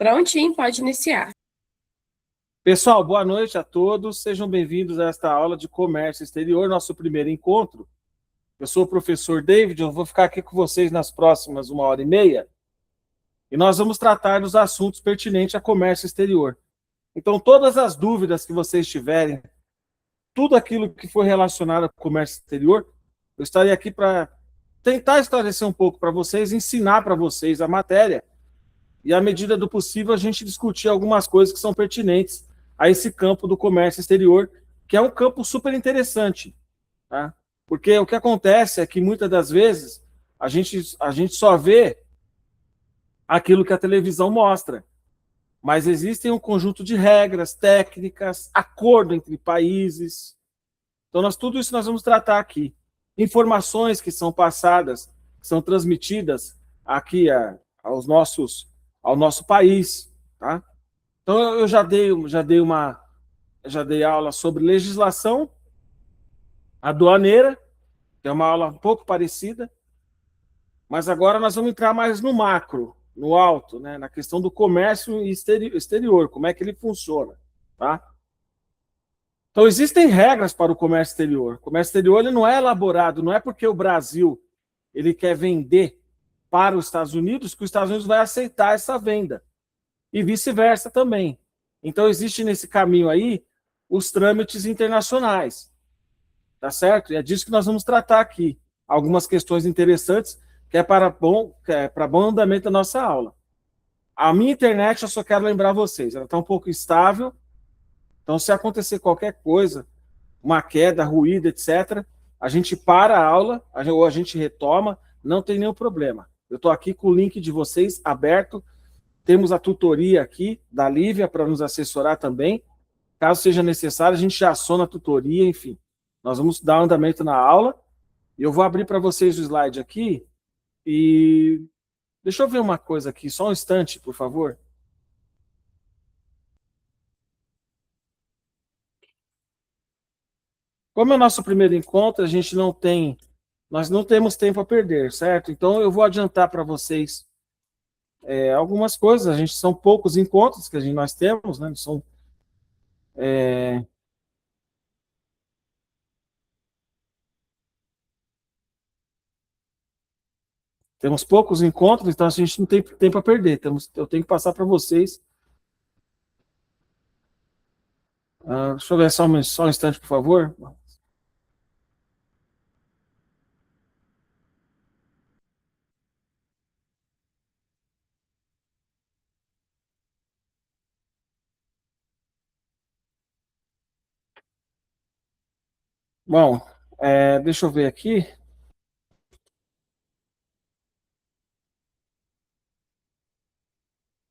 Prontinho, pode iniciar. Pessoal, boa noite a todos. Sejam bem-vindos a esta aula de comércio exterior, nosso primeiro encontro. Eu sou o professor David, eu vou ficar aqui com vocês nas próximas 1h30 e nós vamos tratar dos assuntos pertinentes a comércio exterior. Então, todas as dúvidas que vocês tiverem, tudo aquilo que for relacionado ao comércio exterior, eu estarei aqui para tentar esclarecer um pouco para vocês, ensinar para vocês a matéria e, à medida do possível, a gente discutir algumas coisas que são pertinentes a esse campo do comércio exterior, que é um campo super interessante, tá? Porque o que acontece é que, muitas das vezes, a gente só vê aquilo que a televisão mostra, mas existem um conjunto de regras, técnicas, acordo entre países. Então, tudo isso nós vamos tratar aqui. Informações que são passadas, que são transmitidas aqui ao nosso país, tá? Então, eu já dei aula sobre legislação aduaneira, que é uma aula um pouco parecida, mas agora nós vamos entrar mais no macro, no alto, né, na questão do comércio exterior, como é que ele funciona, tá? Então, existem regras para o comércio exterior. O comércio exterior ele não é elaborado, não é porque o Brasil ele quer vender para os Estados Unidos que os Estados Unidos vai aceitar essa venda, e vice-versa também. Então, existe nesse caminho aí os trâmites internacionais, tá certo? E é disso que nós vamos tratar aqui. Algumas questões interessantes que é para bom andamento da nossa aula. A minha internet, eu só quero lembrar vocês, ela está um pouco instável, então se acontecer qualquer coisa, uma queda, ruído, etc., a gente para a aula, ou a gente retoma, não tem nenhum problema. Eu estou aqui com o link de vocês aberto, temos a tutoria aqui da Lívia para nos assessorar também. Caso seja necessário, a gente já aciona a tutoria, enfim. Nós vamos dar andamento na aula. Eu vou abrir para vocês o slide aqui. E deixa eu ver uma coisa aqui, só um instante, por favor. Como é o nosso primeiro encontro, nós não temos tempo a perder, certo? Então eu vou adiantar para vocês algumas coisas. São poucos encontros que nós temos, né? Temos poucos encontros, então a gente não tem tempo a perder. Eu tenho que passar para vocês. Deixa eu ver só um instante, por favor. Bom, deixa eu ver aqui.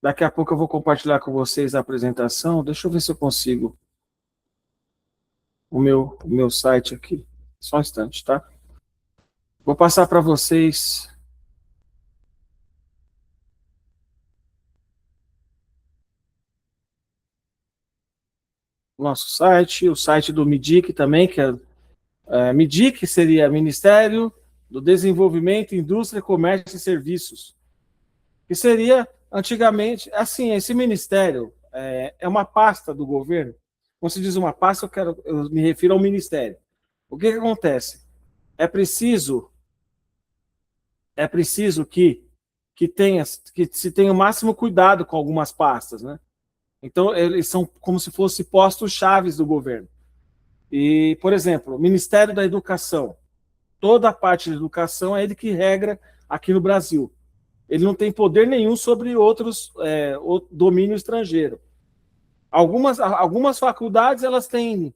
Daqui a pouco eu vou compartilhar com vocês a apresentação. Deixa eu ver se eu consigo o meu site aqui. Só um instante, tá? Vou passar para vocês o nosso site, o site do MIDIC também, que MIDIC seria Ministério do Desenvolvimento, Indústria, Comércio e Serviços, que seria, antigamente, assim, esse ministério é uma pasta do governo. Quando se diz uma pasta, eu me refiro ao ministério. O que acontece? É preciso que se tenha o máximo cuidado com algumas pastas, né? Então, eles são como se fossem postos chaves do governo. E, por exemplo, o Ministério da Educação, toda a parte de educação é ele que regra aqui no Brasil. Ele não tem poder nenhum sobre outros domínio estrangeiro. Algumas faculdades, elas têm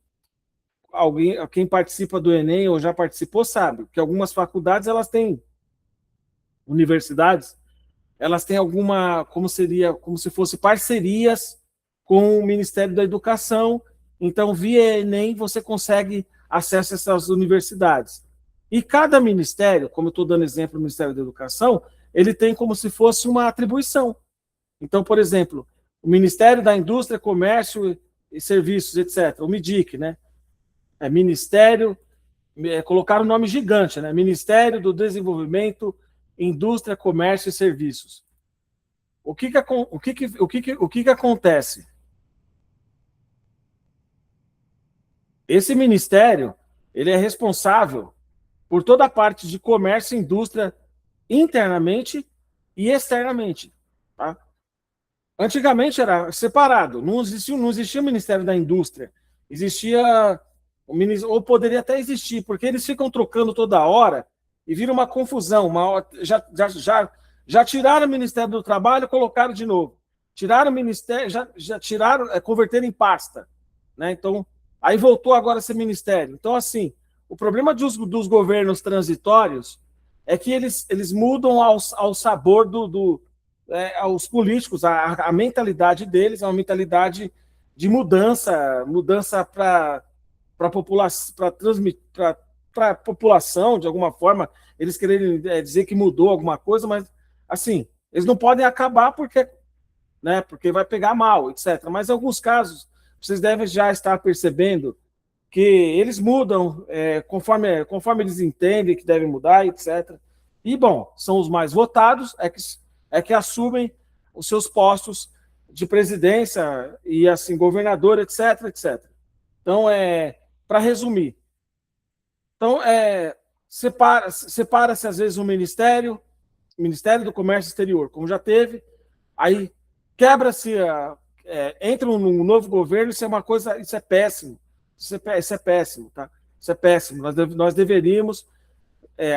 quem participa do Enem ou já participou sabe que algumas faculdades, elas têm universidades, elas têm como se fosse parcerias com o Ministério da Educação. Então, via Enem, você consegue acesso a essas universidades. E cada ministério, como eu estou dando exemplo do Ministério da Educação, ele tem como se fosse uma atribuição. Então, por exemplo, o Ministério da Indústria, Comércio e Serviços, etc., o MIDIC, né? Colocaram um nome gigante, né? Ministério do Desenvolvimento, Indústria, Comércio e Serviços. o que que acontece? Esse ministério, ele é responsável por toda a parte de comércio e indústria internamente e externamente. Tá? Antigamente era separado, não existia o Ministério da Indústria, existia ou poderia até existir, porque eles ficam trocando toda hora e vira uma confusão. Já tiraram o Ministério do Trabalho e colocaram de novo. Tiraram o Ministério, já tiraram, converteram em pasta. Né? Então, aí voltou agora a ser Ministério. Então, assim, o problema dos governos transitórios é que eles mudam ao sabor aos políticos, a mentalidade deles é uma mentalidade de mudança para a população, para a população, de alguma forma, eles querem dizer que mudou alguma coisa, mas, assim, eles não podem acabar porque vai pegar mal, etc. Mas, em alguns casos, vocês devem já estar percebendo que eles mudam conforme eles entendem que devem mudar, etc. E, bom, são os mais votados, que assumem os seus postos de presidência e, assim, governador, etc, etc. Então, para resumir, então, separa-se às vezes um Ministério do Comércio Exterior, como já teve, aí quebra-se, entra um novo governo, isso é uma coisa, isso é péssimo, isso é péssimo, tá? Isso é péssimo, nós deveríamos,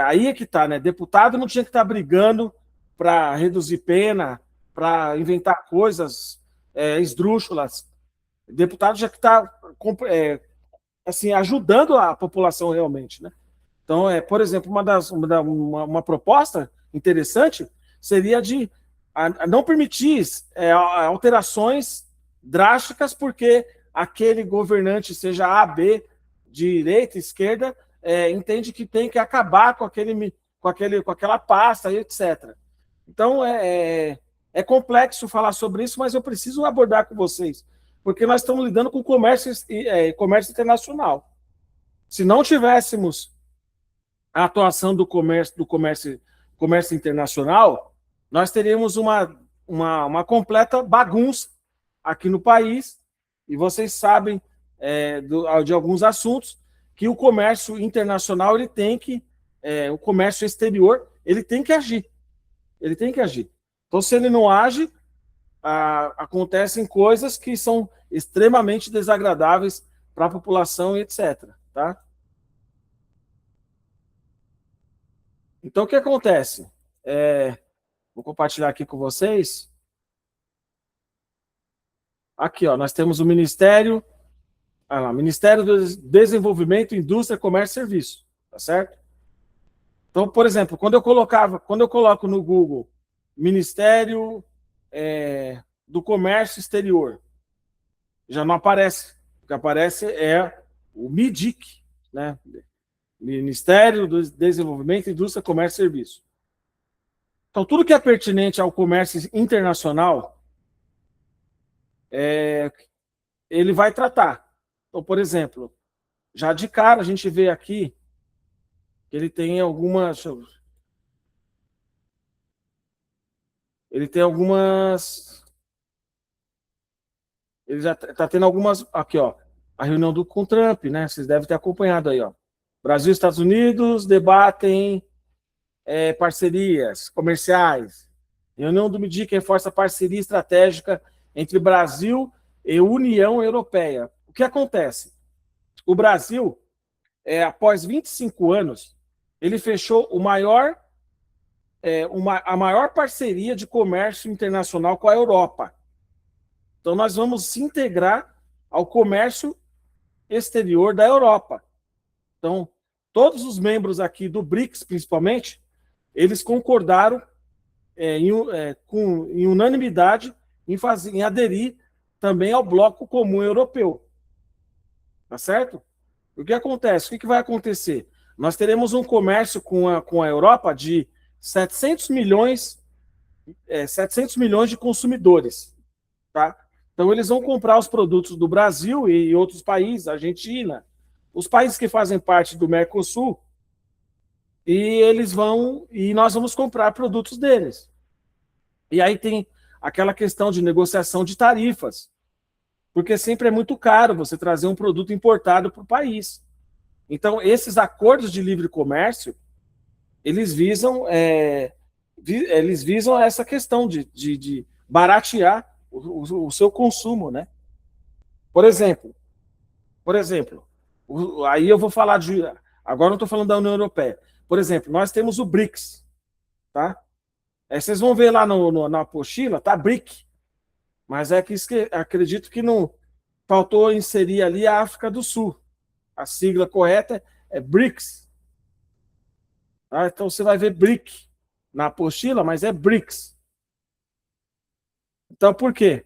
aí é que tá, né? Deputado não tinha que estar brigando para reduzir pena, para inventar coisas esdrúxulas. Deputado já que está assim, ajudando a população realmente, né? Então, por exemplo, uma proposta interessante seria de a não permitir alterações drásticas porque aquele governante, seja A, B, direita, esquerda, entende que tem que acabar com aquela pasta, etc. Então, é complexo falar sobre isso, mas eu preciso abordar com vocês, porque nós estamos lidando com comércio internacional. Se não tivéssemos a atuação do comércio internacional, nós teríamos uma completa bagunça aqui no país, e vocês sabem de alguns assuntos que o comércio internacional ele tem que, o comércio exterior, ele tem que agir. Ele tem que agir. Então, se ele não age, acontecem coisas que são extremamente desagradáveis para a população, etc. Tá? Então, o que acontece? Vou compartilhar aqui com vocês. Aqui, ó, nós temos o Ministério do Desenvolvimento, Indústria, Comércio e Serviço. Tá certo? Então, por exemplo, quando eu coloco no Google Ministério do Comércio Exterior, já não aparece. O que aparece é o MIDIC, né? Ministério do Desenvolvimento, Indústria, Comércio e Serviço. Então, tudo que é pertinente ao comércio internacional, ele vai tratar. Então, por exemplo, já de cara a gente vê aqui que ele tem algumas. Ele tem algumas. Ele já está tendo algumas. Aqui, ó. A reunião com Trump, né? Vocês devem ter acompanhado aí, ó. Brasil e Estados Unidos debatem parcerias comerciais. Reunião do MIDIC reforça a parceria estratégica entre Brasil e União Europeia. O que acontece? O Brasil, após 25 anos, ele fechou a maior parceria de comércio internacional com a Europa. Então, nós vamos se integrar ao comércio exterior da Europa. Então, todos os membros aqui do BRICS, principalmente, eles concordaram em unanimidade em aderir também ao bloco comum europeu. Tá certo? O que acontece? O que vai acontecer? Nós teremos um comércio com a Europa de 700 milhões de consumidores. Tá? Então, eles vão comprar os produtos do Brasil e outros países, Argentina, os países que fazem parte do Mercosul, e nós vamos comprar produtos deles. E aí tem aquela questão de negociação de tarifas, porque sempre é muito caro você trazer um produto importado para o país. Então, esses acordos de livre comércio, eles visam, eles visam essa questão de baratear o seu consumo, né? Por exemplo, aí eu vou falar de... Agora não estou falando da União Europeia. Por exemplo, nós temos o BRICS, tá? Vocês vão ver lá na apostila, tá BRIC, mas é que acredito que não faltou inserir ali a África do Sul. A sigla correta é BRICS. Tá? Então você vai ver BRIC na apostila, mas é BRICS. Então por quê?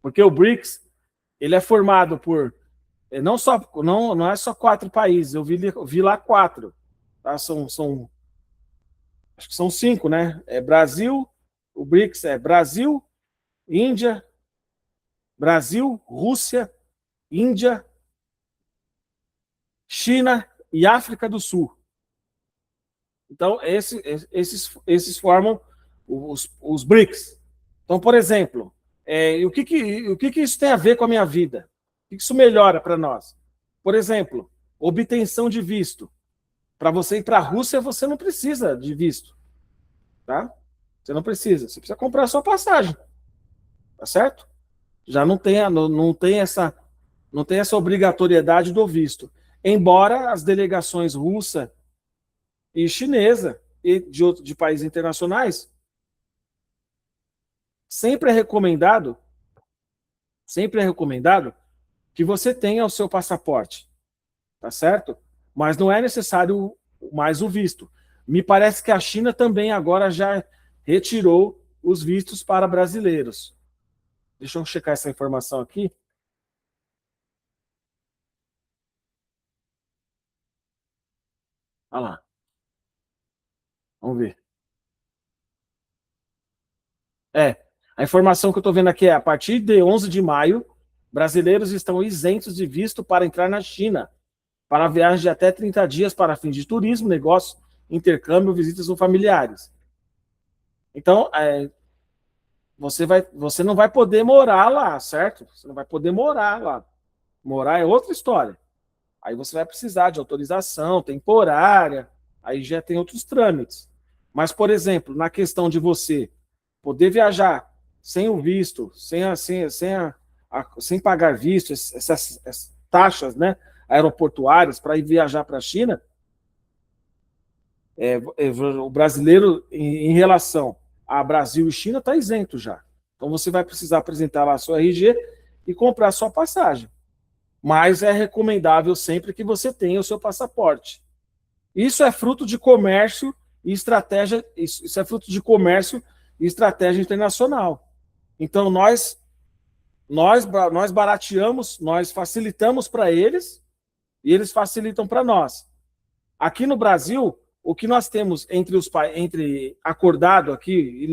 Porque o BRICS ele é formado por não é só 4 países, eu vi lá 4. Tá? Acho que são 5, né? É Brasil, o BRICS é Brasil, Índia, Rússia, Índia, China e África do Sul. Então, esses formam os BRICS. Então, por exemplo, o que isso tem a ver com a minha vida? O que isso melhora para nós? Por exemplo, obtenção de visto. Para você ir para a Rússia, você não precisa de visto. Tá? Você não precisa. Você precisa comprar a sua passagem. Tá certo? Já não tem essa obrigatoriedade do visto. Embora as delegações russa e chinesa e de países internacionais, sempre é recomendado que você tenha o seu passaporte, tá certo? Mas não é necessário mais o visto. Me parece que a China também agora já retirou os vistos para brasileiros. Deixa eu checar essa informação aqui. Olha lá. Vamos ver. A informação que eu estou vendo aqui é: a partir de 11 de maio, brasileiros estão isentos de visto para entrar na China, para viagens de até 30 dias para fins de turismo, negócio, intercâmbio, visitas ou familiares. Então, você não vai poder morar lá, certo? Você não vai poder morar lá. Morar é outra história. Aí você vai precisar de autorização temporária, aí já tem outros trâmites. Mas, por exemplo, na questão de você poder viajar sem o visto, sem pagar visto, essas taxas, né, aeroportuárias para ir viajar para a China, o brasileiro, em relação a Brasil e China, está isento já. Então você vai precisar apresentar lá a sua RG e comprar a sua passagem. Mas é recomendável sempre que você tenha o seu passaporte. Isso é fruto de comércio e estratégia, isso é fruto de comércio e estratégia internacional. Então nós barateamos, nós facilitamos para eles e eles facilitam para nós. Aqui no Brasil, o que nós temos entre acordado aqui,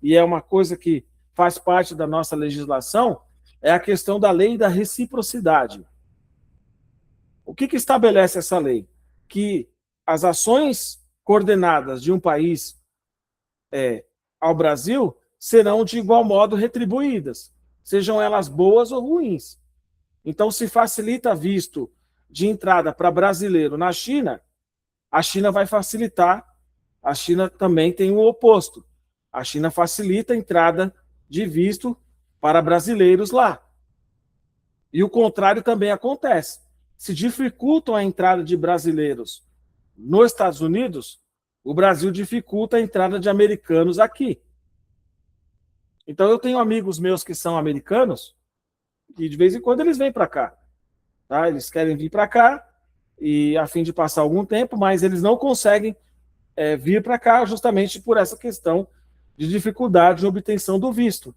e é uma coisa que faz parte da nossa legislação, é a questão da lei da reciprocidade. O que estabelece essa lei? Que as ações coordenadas de um país ao Brasil serão de igual modo retribuídas, sejam elas boas ou ruins. Então, se facilita visto de entrada para brasileiro na China, a China vai facilitar, a China também tem o oposto. A China facilita a entrada de visto para brasileiros lá. E o contrário também acontece. Se dificultam a entrada de brasileiros nos Estados Unidos, o Brasil dificulta a entrada de americanos aqui. Então eu tenho amigos meus que são americanos e de vez em quando eles vêm para cá. Tá? Eles querem vir para cá e a fim de passar algum tempo, mas eles não conseguem vir para cá justamente por essa questão de dificuldade de obtenção do visto.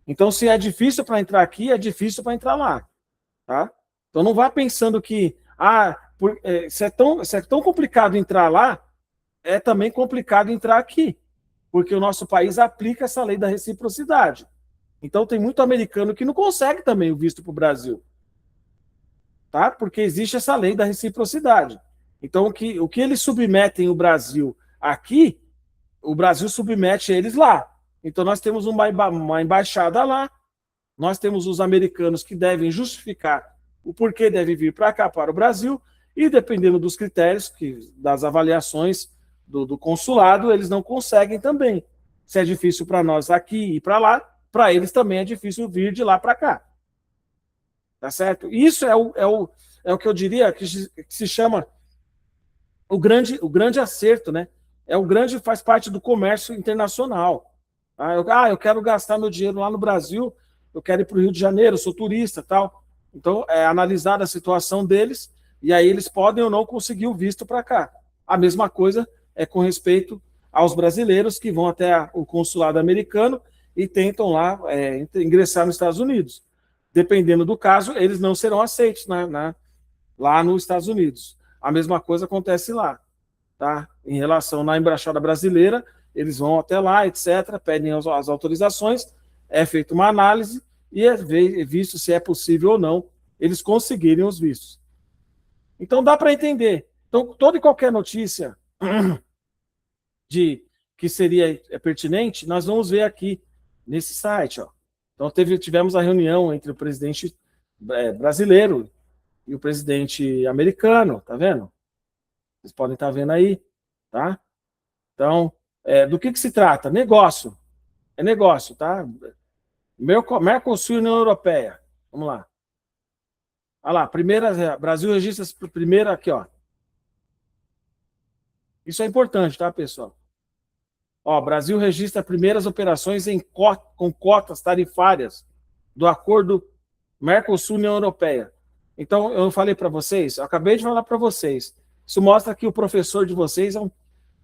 Então, se é difícil para entrar aqui, é difícil para entrar lá. Tá? Então, não vá pensando que se é tão complicado entrar lá, é também complicado entrar aqui, porque o nosso país aplica essa lei da reciprocidade. Então, tem muito americano que não consegue também o visto para o Brasil. Tá? Porque existe essa lei da reciprocidade. Então, o que eles submetem o Brasil aqui, o Brasil submete eles lá. Então nós temos uma embaixada lá, nós temos os americanos que devem justificar o porquê deve vir para cá, para o Brasil, e dependendo dos critérios, das avaliações do consulado, eles não conseguem também. Se é difícil para nós aqui e para lá, para eles também é difícil vir de lá para cá. Tá certo? Isso é o que eu diria que se chama o grande acerto, né? Faz parte do comércio internacional. Eu quero gastar meu dinheiro lá no Brasil, eu quero ir para o Rio de Janeiro, eu sou turista, tal. Então, é analisar a situação deles e aí eles podem ou não conseguir o visto para cá. A mesma coisa é com respeito aos brasileiros que vão até o consulado americano e tentam lá ingressar nos Estados Unidos. Dependendo do caso, eles não serão aceitos lá nos Estados Unidos. A mesma coisa acontece lá. Tá? Em relação na embaixada brasileira, eles vão até lá, etc., pedem as autorizações, é feita uma análise e é visto se é possível ou não eles conseguirem os vistos. Então dá para entender. Então, toda e qualquer notícia que seria pertinente, nós vamos ver aqui nesse site. Ó. Então tivemos a reunião entre o presidente brasileiro e o presidente americano, tá vendo? Vocês podem estar vendo aí, tá? Então, do que se trata? Negócio. É negócio, tá? Mercosul e União Europeia. Vamos lá. Olha lá, Brasil registra a primeira aqui, ó. Isso é importante, tá, pessoal? Ó, Brasil registra primeiras operações com cotas tarifárias do acordo Mercosul e União Europeia. Então, eu falei para vocês, eu acabei de falar para vocês, isso mostra que o professor de vocês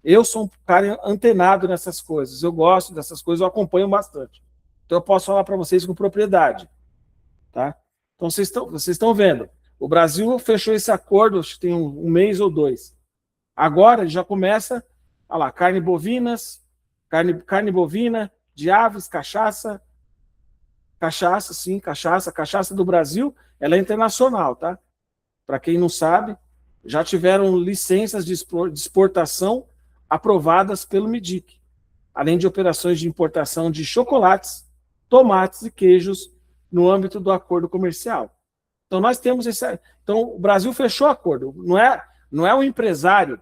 eu sou um cara antenado nessas coisas, eu gosto dessas coisas, eu acompanho bastante. Então, eu posso falar para vocês com propriedade. Tá? Então, vocês estão vendo, o Brasil fechou esse acordo, acho que tem um mês ou dois. Agora, já começa, olha lá, carne bovina, de aves, cachaça, cachaça do Brasil, ela é internacional, tá? Para quem não sabe, já tiveram licenças de exportação aprovadas pelo MIDIC, além de operações de importação de chocolates, tomates e queijos no âmbito do acordo comercial. Então nós temos então o Brasil fechou o acordo, não é o empresário,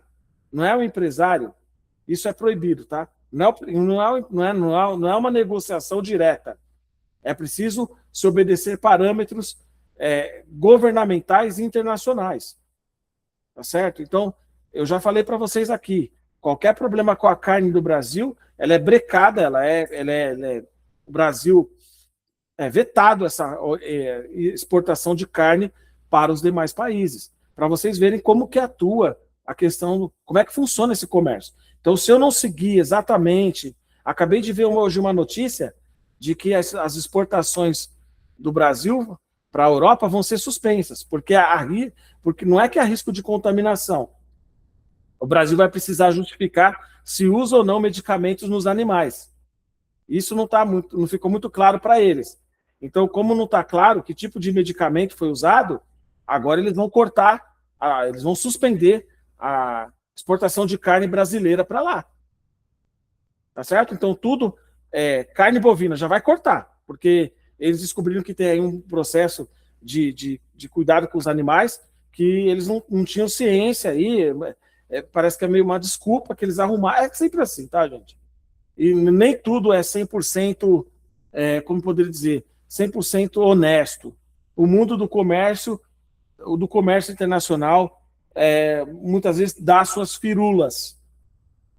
isso é proibido, tá? Não é uma negociação direta. É preciso se obedecer parâmetros governamentais e internacionais. Tá certo? Então, eu já falei para vocês aqui, qualquer problema com a carne do Brasil, ela é brecada, o Brasil é vetado essa exportação de carne para os demais países, para vocês verem como que atua a questão, como é que funciona esse comércio. Então, se eu não seguir exatamente, acabei de ver hoje uma notícia de que as exportações do Brasil para a Europa vão ser suspensas, porque não é que há risco de contaminação. O Brasil vai precisar justificar se usa ou não medicamentos nos animais. Isso não ficou muito claro para eles. Então, como não está claro que tipo de medicamento foi usado, agora eles vão eles vão suspender a exportação de carne brasileira para lá. Tá certo? Então, carne bovina já vai cortar, porque eles descobriram que tem aí um processo de cuidado com os animais que eles não tinham ciência aí, parece que é meio uma desculpa que eles arrumaram, é sempre assim, tá, gente? E nem tudo é 100%, como poderia dizer, 100% honesto. O mundo do comércio internacional, muitas vezes dá suas firulas,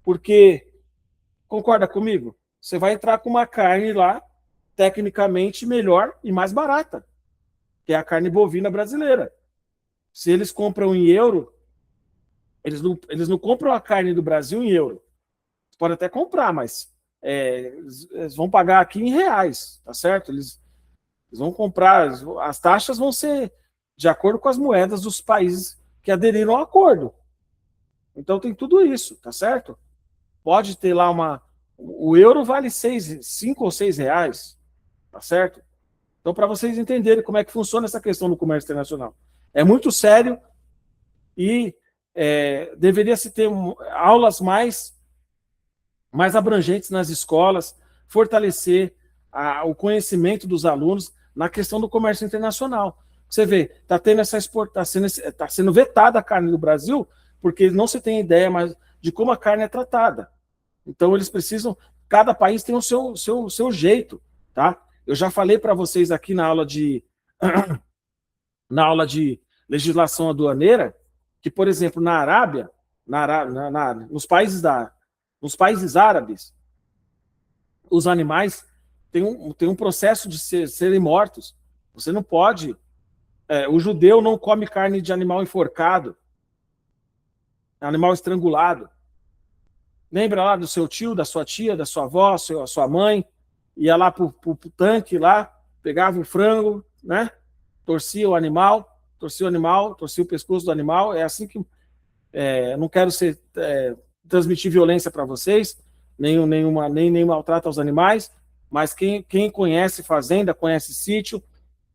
porque, concorda comigo? Você vai entrar com uma carne lá, tecnicamente melhor e mais barata, que é a carne bovina brasileira. Se eles compram em euro, eles não compram a carne do Brasil em euro. Pode até comprar, mas eles vão pagar aqui em reais, tá certo? Eles vão comprar, as taxas vão ser de acordo com as moedas dos países que aderiram ao acordo. Então tem tudo isso, tá certo? Pode ter lá o euro vale 5 ou 6 reais, tá certo? Então, para vocês entenderem como é que funciona essa questão do comércio internacional. É muito sério e deveria se ter aulas mais abrangentes nas escolas fortalecer o conhecimento dos alunos na questão do comércio internacional. Você vê, está tendo essa exportação, está sendo vetada a carne do Brasil, porque não se tem ideia mais de como a carne é tratada. Então eles precisam, cada país tem o seu jeito, tá? Eu já falei para vocês aqui na aula de legislação aduaneira, que, por exemplo, na Arábia, nos países árabes, os animais têm um processo de serem mortos. Você não pode... o judeu não come carne de animal enforcado, animal estrangulado. Lembra lá do seu tio, da sua tia, da sua avó, a sua mãe, ia lá pro tanque lá, pegava o frango, né? Torcia o pescoço do animal. É assim que... não quero transmitir violência para vocês, nem maltrato aos animais, mas quem conhece fazenda, conhece sítio,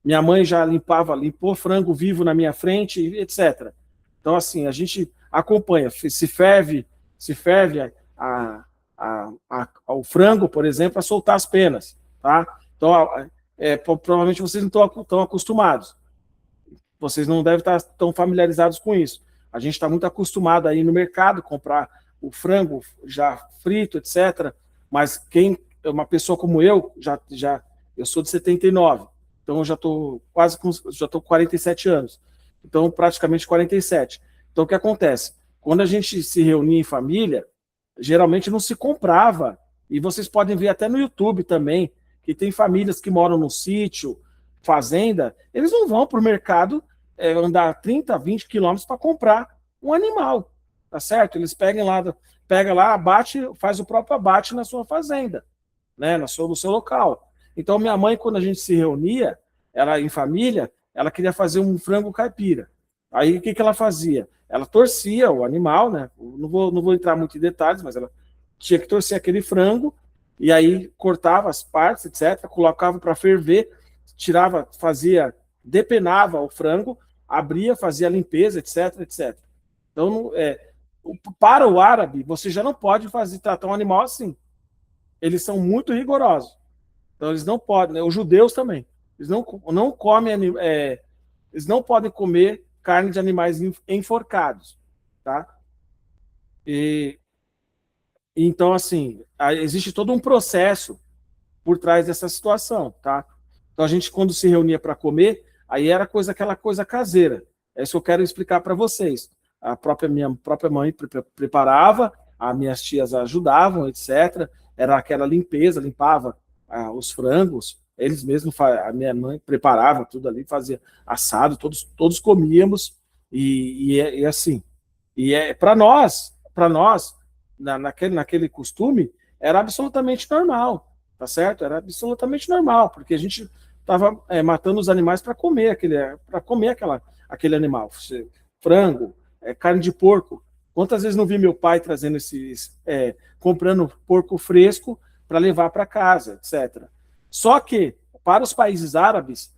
minha mãe já limpou frango vivo na minha frente, etc. Então, assim, a gente acompanha. Se ferve o frango, por exemplo, a soltar as penas, tá? Então, provavelmente vocês não estão acostumados. Vocês não devem estar tão familiarizados com isso. A gente está muito acostumado a ir no mercado, comprar o frango já frito, etc. Mas uma pessoa como eu sou de 79, então eu já estou com 47 anos. Então, praticamente 47. Então, o que acontece? Quando a gente se reunia em família, geralmente não se comprava, e vocês podem ver até no YouTube também, que tem famílias que moram no sítio, fazenda, eles não vão para o mercado andar 30, 20 quilômetros para comprar um animal, tá certo? Eles pegam lá, abate, faz o próprio abate na sua fazenda, né, no seu local. Então, minha mãe, quando a gente se reunia, ela em família, ela queria fazer um frango caipira. Aí, o que ela fazia? Ela torcia o animal, né? Não vou entrar muito em detalhes, mas ela tinha que torcer aquele frango, e aí cortava as partes, etc., colocava para ferver, depenava o frango, abria, fazia a limpeza, etc, etc. Então, para o árabe, você já não pode tratar um animal assim. Eles são muito rigorosos. Então, eles não podem, né? Os judeus também. Eles não comem, eles não podem comer carne de animais enforcados, tá? Então, assim, existe todo um processo por trás dessa situação, tá? Então, a gente, quando se reunia para comer, aí era aquela coisa caseira. É isso que eu quero explicar para vocês. Minha própria mãe preparava, as minhas tias ajudavam, etc. Era aquela limpeza, limpava os frangos, eles mesmos, a minha mãe preparava tudo ali, fazia assado, todos comíamos, e assim. E para nós, naquele costume, era absolutamente normal, tá certo? Era absolutamente normal, porque a gente estava matando os animais para comer aquele animal. Frango, carne de porco. Quantas vezes não vi meu pai trazendo comprando porco fresco para levar para casa, etc. Só que, para os países árabes,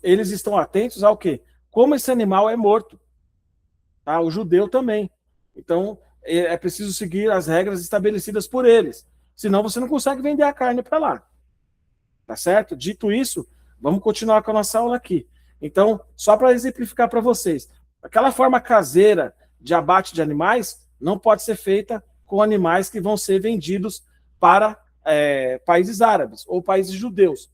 eles estão atentos ao quê? Como esse animal é morto. Tá? O judeu também. Então, é preciso seguir as regras estabelecidas por eles. Senão você não consegue vender a carne para lá. Tá certo? Dito isso, vamos continuar com a nossa aula aqui. Então, só para exemplificar para vocês, aquela forma caseira de abate de animais não pode ser feita com animais que vão ser vendidos para países árabes ou países judeus.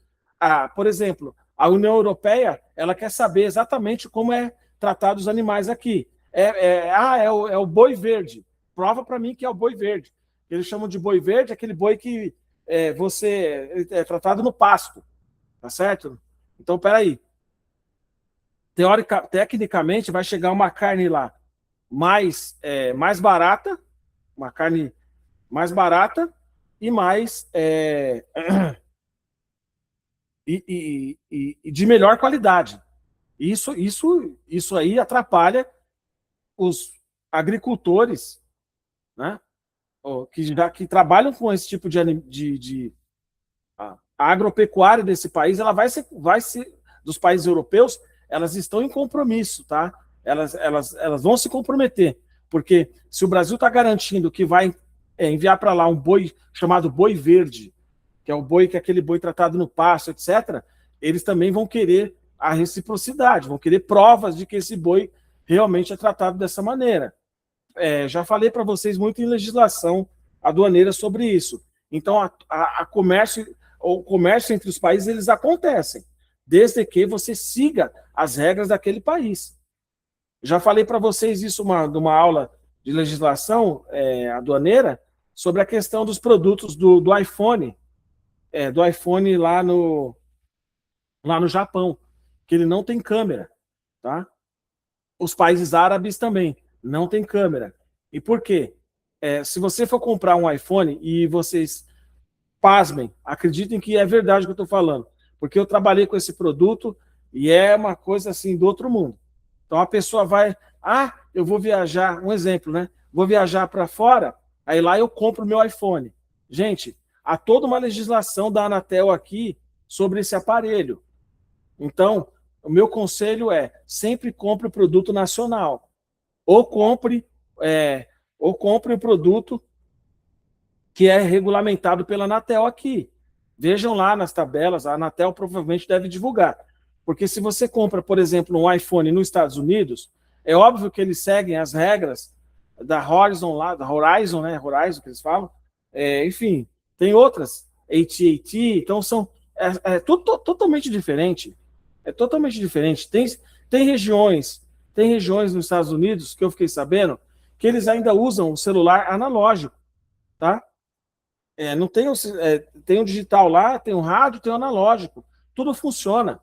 Por exemplo, a União Europeia, ela quer saber exatamente como é tratado os animais aqui. É o boi verde. Prova para mim que é o boi verde. Eles chamam de boi verde aquele boi que é tratado no pasto. Tá certo? Então, peraí. Tecnicamente, vai chegar uma carne lá mais barata, uma carne mais barata e mais e de melhor qualidade. Isso aí atrapalha os agricultores, né, que trabalham com esse tipo de a agropecuária desse país, ela vai ser dos países europeus, elas estão em compromisso, tá? Elas vão se comprometer, porque se o Brasil está garantindo que vai enviar para lá um boi chamado boi verde, que é o boi, que é aquele boi tratado no pasto, etc., eles também vão querer a reciprocidade, vão querer provas de que esse boi realmente é tratado dessa maneira. Já falei para vocês muito em legislação aduaneira sobre isso. Então, o comércio entre os países, eles acontecem, desde que você siga as regras daquele país. Já falei para vocês isso numa aula de legislação aduaneira, sobre a questão dos produtos do iPhone, do iPhone lá no Japão, que ele não tem câmera, tá? Os países árabes também não tem câmera. E por quê? Se você for comprar um iPhone e vocês, pasmem, acreditem que é verdade o que eu estou falando, porque eu trabalhei com esse produto e é uma coisa assim do outro mundo. Então a pessoa vai, eu vou viajar, um exemplo, né? Vou viajar para fora, aí lá eu compro o meu iPhone. Gente, há toda uma legislação da Anatel aqui sobre esse aparelho. Então, o meu conselho é, sempre compre o produto nacional. Ou compre o produto que é regulamentado pela Anatel aqui. Vejam lá nas tabelas, a Anatel provavelmente deve divulgar. Porque se você compra, por exemplo, um iPhone nos Estados Unidos, é óbvio que eles seguem as regras da Horizon lá, da Horizon, né? Horizon que eles falam. Enfim, tem outras, AT&T, então tudo totalmente diferente. É totalmente diferente. Tem regiões nos Estados Unidos, que eu fiquei sabendo, que eles ainda usam o celular analógico, tá? Não tem tem o digital lá, tem o rádio, tem o analógico. Tudo funciona,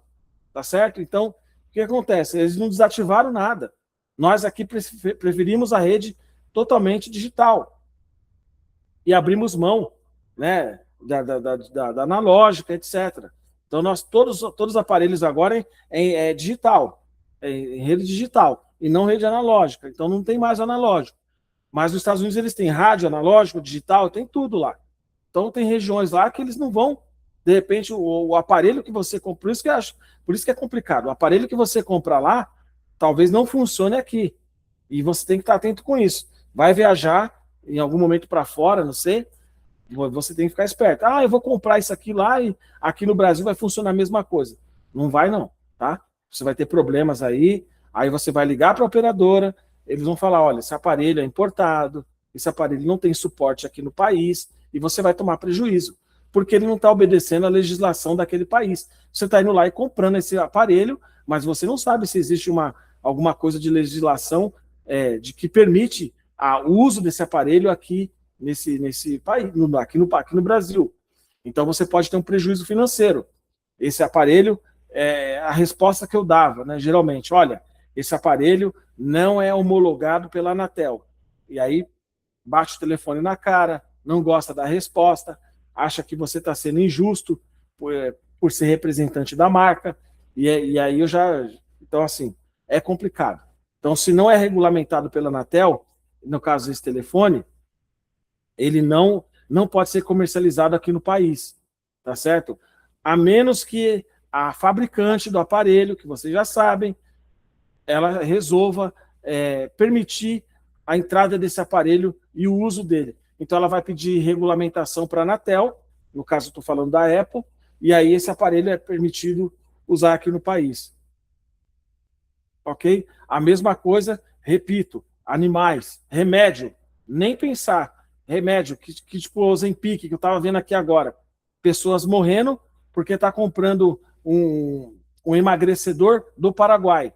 tá certo? Então, o que acontece? Eles não desativaram nada. Nós aqui preferimos a rede totalmente digital. E abrimos mão, né, da analógica, etc. Então, todos os aparelhos agora é digital, em rede digital, e não rede analógica. Então, não tem mais analógico. Mas nos Estados Unidos eles têm rádio analógico, digital, tem tudo lá. Então, tem regiões lá que eles não vão, de repente, o aparelho que você compra, por isso que é complicado. O aparelho que você compra lá, talvez não funcione aqui. E você tem que estar atento com isso. Vai viajar em algum momento para fora, não sei, você tem que ficar esperto. Eu vou comprar isso aqui lá e aqui no Brasil vai funcionar a mesma coisa. Não vai não, tá? Você vai ter problemas aí você vai ligar para a operadora, eles vão falar, olha, esse aparelho é importado, esse aparelho não tem suporte aqui no país, e você vai tomar prejuízo, porque ele não está obedecendo a legislação daquele país. Você está indo lá e comprando esse aparelho, mas você não sabe se existe alguma coisa de legislação de que permite o uso desse aparelho aqui nesse país, aqui no Brasil. Então você pode ter um prejuízo financeiro. Esse aparelho, a resposta que eu dava, né, geralmente, olha, esse aparelho não é homologado pela Anatel. E aí bate o telefone na cara, não gosta da resposta, acha que você está sendo injusto por ser representante da marca, e aí então assim, é complicado. Então, se não é regulamentado pela Anatel, no caso desse telefone, ele não pode ser comercializado aqui no país, tá certo? A menos que a fabricante do aparelho, que vocês já sabem, ela resolva permitir a entrada desse aparelho e o uso dele. Então, ela vai pedir regulamentação para a Anatel, no caso, estou falando da Apple, e aí esse aparelho é permitido usar aqui no país. Ok? A mesma coisa, repito, animais, remédio, nem pensar. Remédio, que tipo o Ozempic, que eu estava vendo aqui agora. Pessoas morrendo porque está comprando um emagrecedor do Paraguai.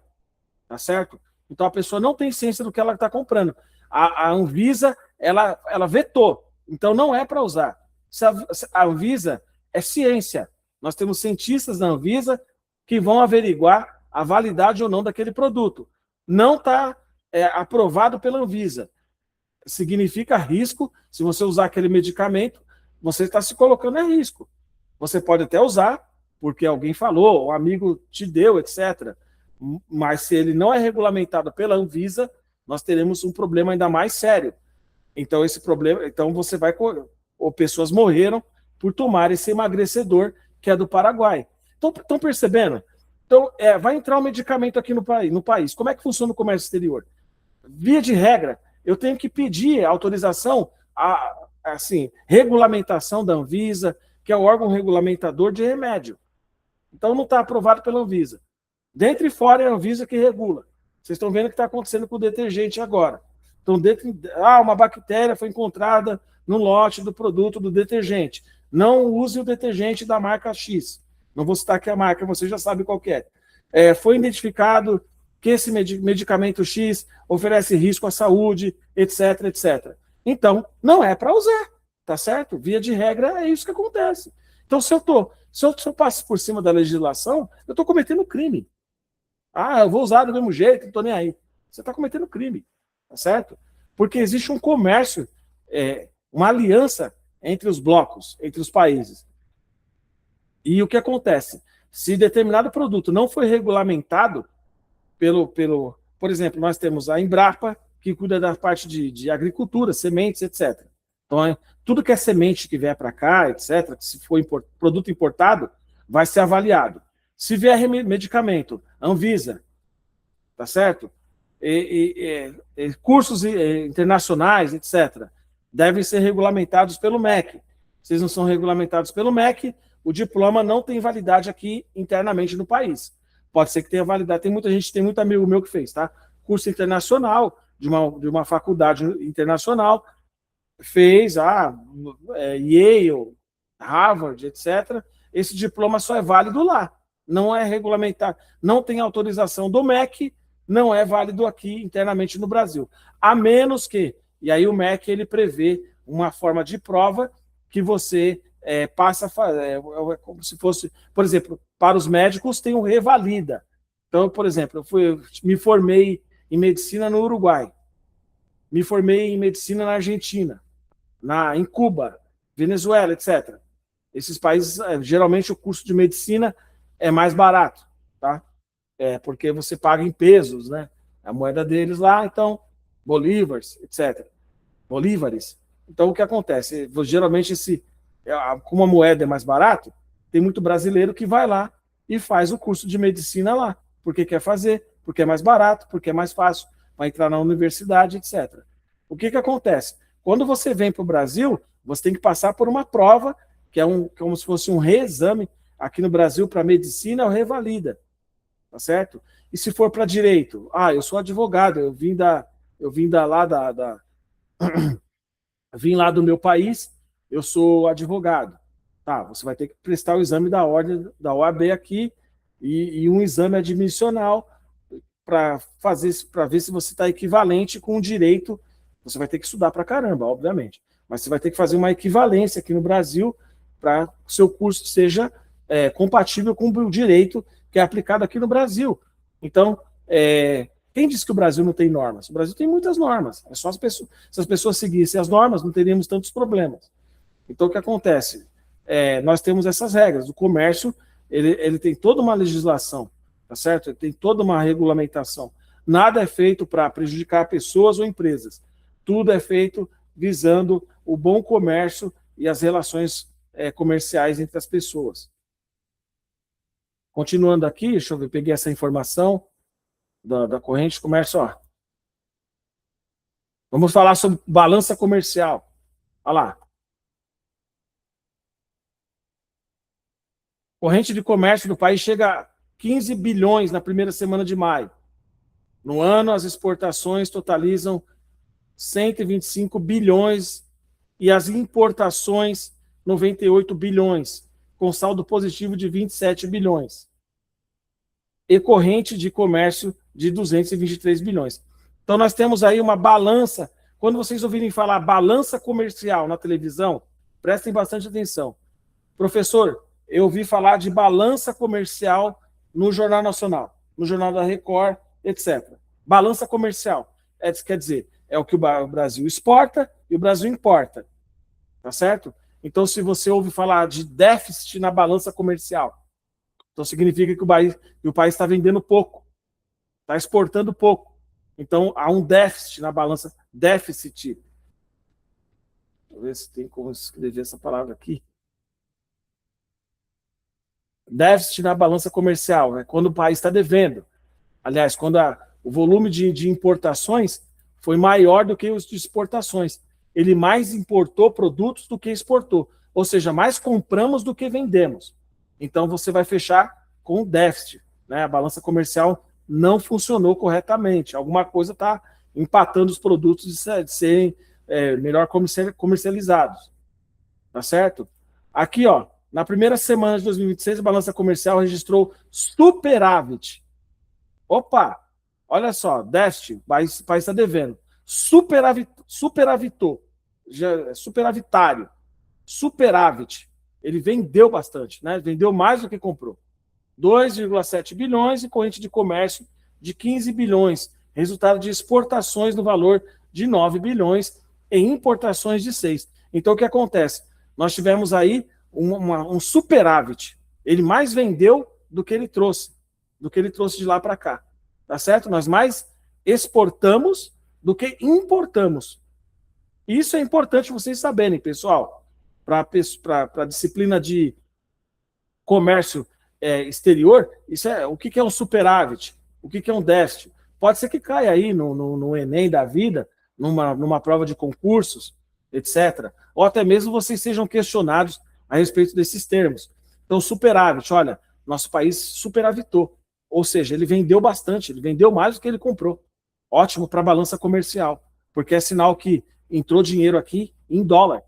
Tá certo? Então a pessoa não tem ciência do que ela está comprando. A Anvisa, ela vetou. Então não é para usar. A Anvisa é ciência. Nós temos cientistas da Anvisa que vão averiguar a validade ou não daquele produto. Não está aprovado pela Anvisa. Significa risco. Se você usar aquele medicamento, você está se colocando em risco. Você pode até usar, porque alguém falou, um amigo te deu, etc. Mas se ele não é regulamentado pela Anvisa, nós teremos um problema ainda mais sério. Então, você vai... Ou pessoas morreram por tomar esse emagrecedor que é do Paraguai. Estão percebendo? Então, vai entrar um medicamento aqui no país. Como é que funciona o comércio exterior? Via de regra, eu tenho que pedir autorização, regulamentação da Anvisa, que é o órgão regulamentador de remédio. Então não está aprovado pela Anvisa. Dentro e fora é a Anvisa que regula. Vocês estão vendo o que está acontecendo com o detergente agora. Então, uma bactéria foi encontrada no lote do produto do detergente. Não use o detergente da marca X. Não vou citar aqui a marca, você já sabe qual que é. Foi identificado que esse medicamento X oferece risco à saúde, etc, etc. Então, não é para usar, tá certo? Via de regra, é isso que acontece. Então, se eu passo por cima da legislação, eu estou cometendo crime. Eu vou usar do mesmo jeito, não estou nem aí. Você está cometendo crime, tá certo? Porque existe um comércio, uma aliança entre os blocos, entre os países. E o que acontece? Se determinado produto não foi regulamentado por exemplo, nós temos a Embrapa, que cuida da parte de agricultura, sementes, etc. Então, tudo que é semente que vier para cá, etc., que se for produto importado, vai ser avaliado. Se vier medicamento, Anvisa, tá certo? Cursos internacionais, etc., devem ser regulamentados pelo MEC. Se eles não são regulamentados pelo MEC, o diploma não tem validade aqui internamente no país. Pode ser que tenha validade. Tem muito amigo meu que fez, tá? Curso internacional, de uma faculdade internacional, fez Yale, Harvard, etc. Esse diploma só é válido lá. Não é regulamentar, não tem autorização do MEC, não é válido aqui internamente no Brasil. A menos que, e aí o MEC ele prevê uma forma de prova que você passa a fazer, como se fosse, por exemplo, para os médicos tem o Revalida. Então, por exemplo, me formei em medicina no Uruguai, me formei em medicina na Argentina, em Cuba, Venezuela, etc. Esses países, geralmente o curso de medicina é mais barato, tá? Porque você paga em pesos, né? A moeda deles lá, então, bolívares, etc. Bolívares. Então, o que acontece? Geralmente, como a moeda é mais barato, tem muito brasileiro que vai lá e faz o curso de medicina lá, porque quer fazer, porque é mais barato, porque é mais fácil, vai entrar na universidade, etc. O que acontece? Quando você vem para o Brasil, você tem que passar por uma prova, que é como se fosse um reexame. Aqui no Brasil, para medicina, é o Revalida, tá certo? E se for para direito? Eu sou advogado, eu vim lá do meu país, eu sou advogado. Tá, você vai ter que prestar o exame da ordem da OAB aqui e um exame admissional para ver se você está equivalente com o direito. Você vai ter que estudar para caramba, obviamente. Mas você vai ter que fazer uma equivalência aqui no Brasil para que o seu curso seja compatível com o direito que é aplicado aqui no Brasil. Então, quem disse que o Brasil não tem normas? O Brasil tem muitas normas. É só se as pessoas seguissem as normas, não teríamos tantos problemas. Então, o que acontece? Nós temos essas regras. O comércio, ele tem toda uma legislação, tá certo? Ele tem toda uma regulamentação. Nada é feito para prejudicar pessoas ou empresas. Tudo é feito visando o bom comércio e as relações comerciais entre as pessoas. Continuando aqui, deixa eu ver, peguei essa informação da corrente de comércio. Vamos falar sobre balança comercial. Olha lá. Corrente de comércio do país chega a 15 bilhões na primeira semana de maio. No ano, as exportações totalizam 125 bilhões e as importações 98 bilhões, com saldo positivo de 27 bilhões. E corrente de comércio de 223 bilhões. Então, nós temos aí uma balança. Quando vocês ouvirem falar balança comercial na televisão, prestem bastante atenção. Professor, eu ouvi falar de balança comercial no Jornal Nacional, no Jornal da Record, etc. Balança comercial, quer dizer, é o que o Brasil exporta e o Brasil importa, tá certo? Então, se você ouve falar de déficit na balança comercial, então significa que o país está vendendo pouco, está exportando pouco. Então, há um déficit na balança, déficit. Deixa eu ver se tem como escrever essa palavra aqui. Déficit na balança comercial, né? Quando o país está devendo. Aliás, quando o volume de importações foi maior do que os de exportações. Ele mais importou produtos do que exportou. ou seja, mais compramos do que vendemos. Então você vai fechar com déficit, né? A balança comercial não funcionou corretamente. Alguma coisa está empatando os produtos de serem melhor comercializados. Tá certo? Aqui, ó, na primeira semana de 2026, a balança comercial registrou superávit. Opa! Olha só, déficit, o país está devendo. Superavitou, superavitário, superávit. Ele vendeu bastante, né? Vendeu mais do que comprou. 2,7 bilhões e corrente de comércio de 15 bilhões, resultado de exportações no valor de 9 bilhões e importações de 6. Então, o que acontece? Nós tivemos aí um superávit. Ele mais vendeu do que ele trouxe de lá para cá. Tá certo? Nós mais exportamos do que importamos. Isso é importante vocês saberem, pessoal. Para a disciplina de comércio exterior, isso o que é um superávit? O que é um déficit? Pode ser que caia aí no Enem da vida, numa prova de concursos, etc. Ou até mesmo vocês sejam questionados a respeito desses termos. Então, superávit, olha, nosso país superavitou. Ou seja, ele vendeu bastante, ele vendeu mais do que ele comprou. Ótimo para a balança comercial, porque é sinal que entrou dinheiro aqui em dólar,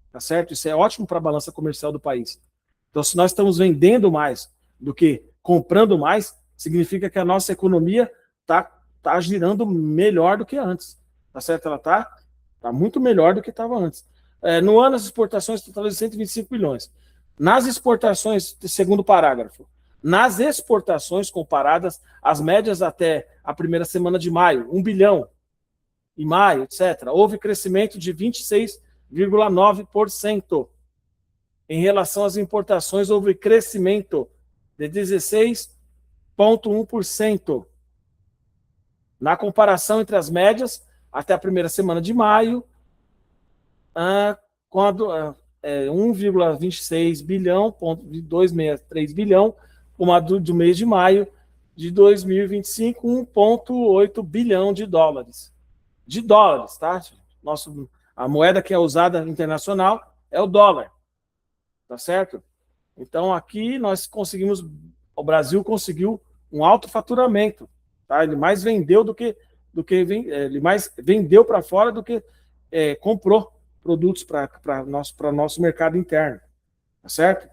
tá certo? Isso é ótimo para a balança comercial do país. Então, se nós estamos vendendo mais do que comprando mais, significa que a nossa economia tá girando melhor do que antes, tá certo? Ela tá muito melhor do que estava antes. No ano, as exportações totalizam 125 bilhões. Nas exportações, segundo parágrafo, nas exportações comparadas às médias até a primeira semana de maio, 1 bilhão em maio, etc., houve crescimento de 26,9%. Em relação às importações, houve crescimento de 16,1%. Na comparação entre as médias até a primeira semana de maio, com 1,26 bilhão, 2,63 bilhão, uma do mês de maio de 2025, 1,8 bilhão de dólares. De dólares, tá? A moeda que é usada internacional é o dólar, tá certo? Então aqui o Brasil conseguiu um alto faturamento, tá? Ele mais vendeu ele mais vendeu para fora do que comprou produtos para nosso mercado interno, tá certo?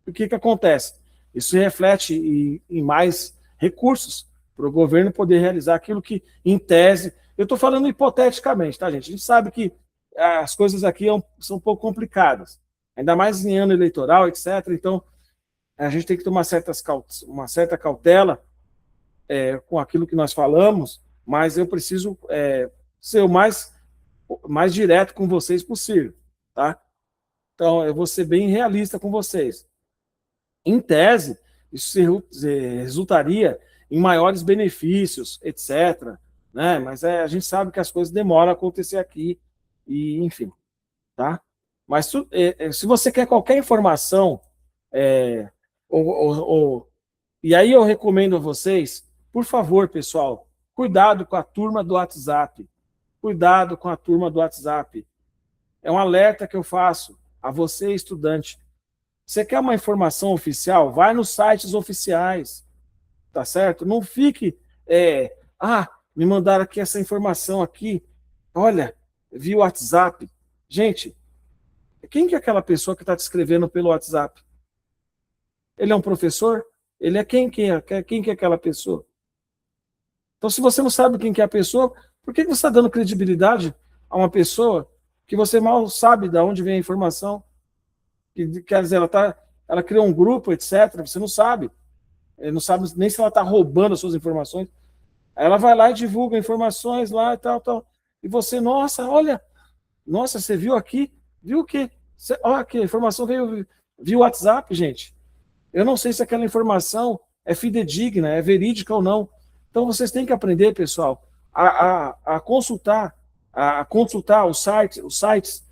O que acontece? Isso reflete em mais recursos para o governo poder realizar aquilo que, em tese, eu estou falando hipoteticamente, tá, gente? A gente sabe que as coisas aqui são um pouco complicadas, ainda mais em ano eleitoral, etc. Então, a gente tem que tomar uma certa cautela com aquilo que nós falamos, mas eu preciso ser o mais direto com vocês possível, tá? Então, eu vou ser bem realista com vocês. Em tese, isso resultaria em maiores benefícios, etc., né? Mas a gente sabe que as coisas demoram a acontecer aqui, e enfim, tá? Mas se você quer qualquer informação, e aí eu recomendo a vocês, por favor, pessoal, cuidado com a turma do WhatsApp. Cuidado com a turma do WhatsApp. É um alerta que eu faço a você, estudante. Você quer uma informação oficial? Vai nos sites oficiais, tá certo? Não fique, me mandaram aqui essa informação aqui, olha, via WhatsApp. Gente, quem que é aquela pessoa que está te escrevendo pelo WhatsApp? Ele é um professor? Ele é quem que é aquela pessoa? Então, se você não sabe quem que é a pessoa, por que você está dando credibilidade a uma pessoa que você mal sabe de onde vem a informação? Quer dizer, ela criou um grupo, etc. Você não sabe. Não sabe nem se ela está roubando as suas informações. Aí ela vai lá e divulga informações lá e tal. E você, nossa, você viu aqui? Viu o quê? Olha que a informação veio via WhatsApp, gente. Eu não sei se aquela informação é fidedigna, é verídica ou não. Então vocês têm que aprender, pessoal, a consultar os sites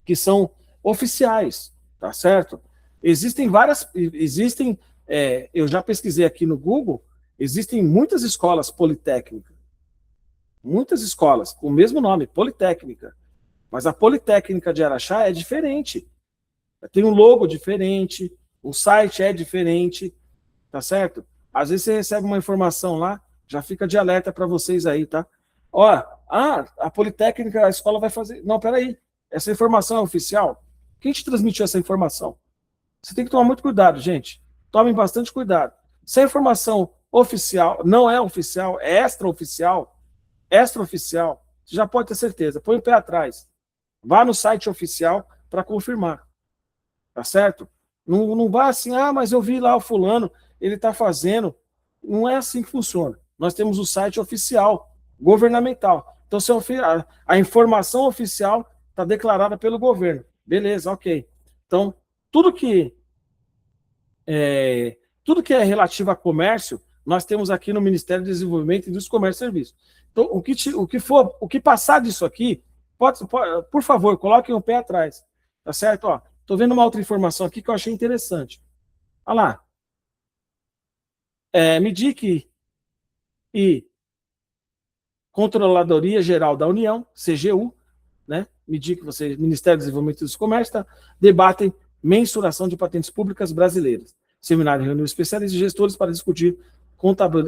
que são oficiais, tá certo? Eu já pesquisei aqui no Google, existem muitas escolas politécnicas, muitas escolas com o mesmo nome, politécnica. Mas a Politécnica de Araxá é diferente. Tem um logo diferente, o site é diferente, tá certo? Às vezes você recebe uma informação lá, já fica de alerta para vocês aí, tá? Ó, a Politécnica, a escola vai fazer... Não, peraí, essa informação é oficial? Quem te transmitiu essa informação? Você tem que tomar muito cuidado, gente. Tomem bastante cuidado. Se a informação oficial não é oficial, é extraoficial, você já pode ter certeza. Põe o pé atrás. Vá no site oficial para confirmar. Tá certo? Não vá assim, mas eu vi lá o fulano, ele está fazendo. Não é assim que funciona. Nós temos o site oficial, governamental. Então, se a informação oficial está declarada pelo governo. Beleza, ok. Então, tudo que é relativo a comércio, nós temos aqui no Ministério do Desenvolvimento, Indústria, Comércio e Serviços. Então, o que passar disso aqui, por favor, coloquem o pé atrás. Tá certo? Ó, estou vendo uma outra informação aqui que eu achei interessante. Olha lá. MDIC e Controladoria Geral da União, CGU, né? MDIC, Ministério do Desenvolvimento e do Comércio, tá? Debatem mensuração de patentes públicas brasileiras. Seminário reuniu especialistas e gestores para discutir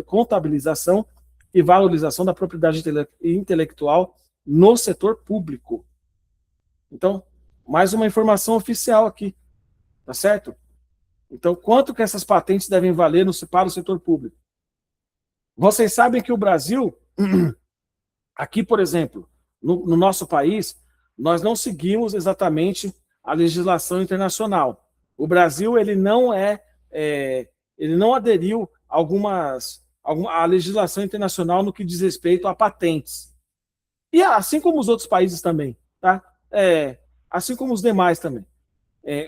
contabilização e valorização da propriedade intelectual no setor público. Então, mais uma informação oficial aqui, tá certo? Então, quanto que essas patentes devem valer para o setor público? Vocês sabem que o Brasil, aqui, por exemplo, no nosso país, nós não seguimos exatamente a legislação internacional. O Brasil, ele não aderiu à legislação internacional no que diz respeito a patentes. E assim como os outros países também, tá? Assim como os demais também.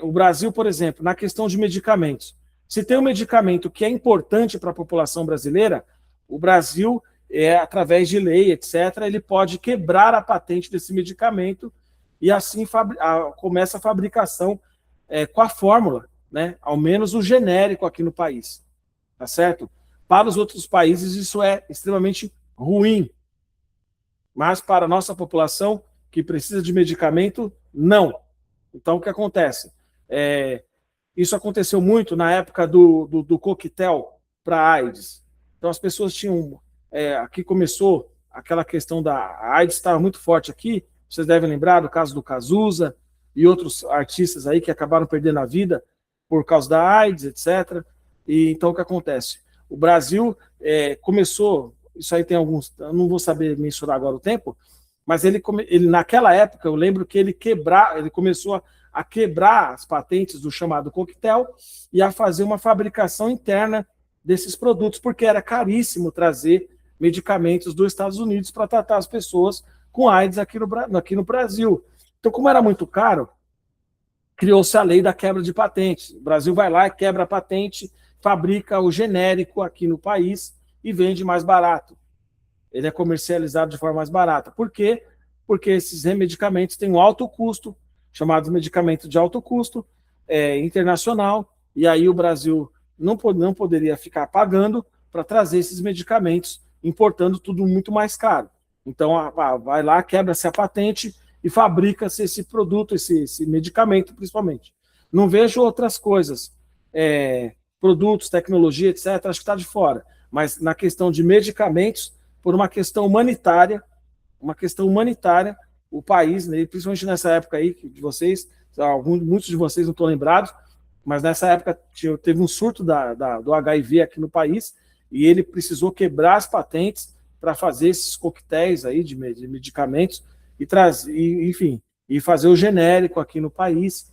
O Brasil, por exemplo, na questão de medicamentos. Se tem um medicamento que é importante para a população brasileira, o Brasil, através de lei, etc., ele pode quebrar a patente desse medicamento e assim começa a fabricação com a fórmula, né? Ao menos o genérico aqui no país. Tá certo? Para os outros países isso é extremamente ruim. Mas para a nossa população que precisa de medicamento, não. Então, o que acontece? Isso aconteceu muito na época do coquetel para AIDS. Então, as pessoas tinham... aqui começou aquela questão da AIDS, estava muito forte aqui. Vocês devem lembrar do caso do Cazuza e outros artistas aí que acabaram perdendo a vida por causa da AIDS, etc. E então, o que acontece? O Brasil começou... Isso aí tem alguns... Eu não vou saber mensurar agora o tempo, mas ele naquela época, eu lembro que ele começou a quebrar as patentes do chamado coquetel e a fazer uma fabricação interna desses produtos, porque era caríssimo trazer medicamentos dos Estados Unidos para tratar as pessoas com AIDS aqui no Brasil. Então, como era muito caro, criou-se a lei da quebra de patentes. O Brasil vai lá, quebra a patente, fabrica o genérico aqui no país e vende mais barato. Ele é comercializado de forma mais barata. Por quê? Porque esses medicamentos têm um alto custo, chamados medicamentos de alto custo, internacional, e aí o Brasil não poderia ficar pagando para trazer esses medicamentos, importando tudo muito mais caro. Então, vai lá, quebra-se a patente e fabrica-se esse produto, esse medicamento, principalmente. Não vejo outras coisas, produtos, tecnologia, etc., acho que está de fora. Mas na questão de medicamentos, por uma questão humanitária, o país, né, principalmente nessa época aí de vocês, muitos de vocês não estão lembrados, mas nessa época teve um surto do HIV aqui no país e ele precisou quebrar as patentes para fazer esses coquetéis aí de medicamentos e fazer o genérico aqui no país.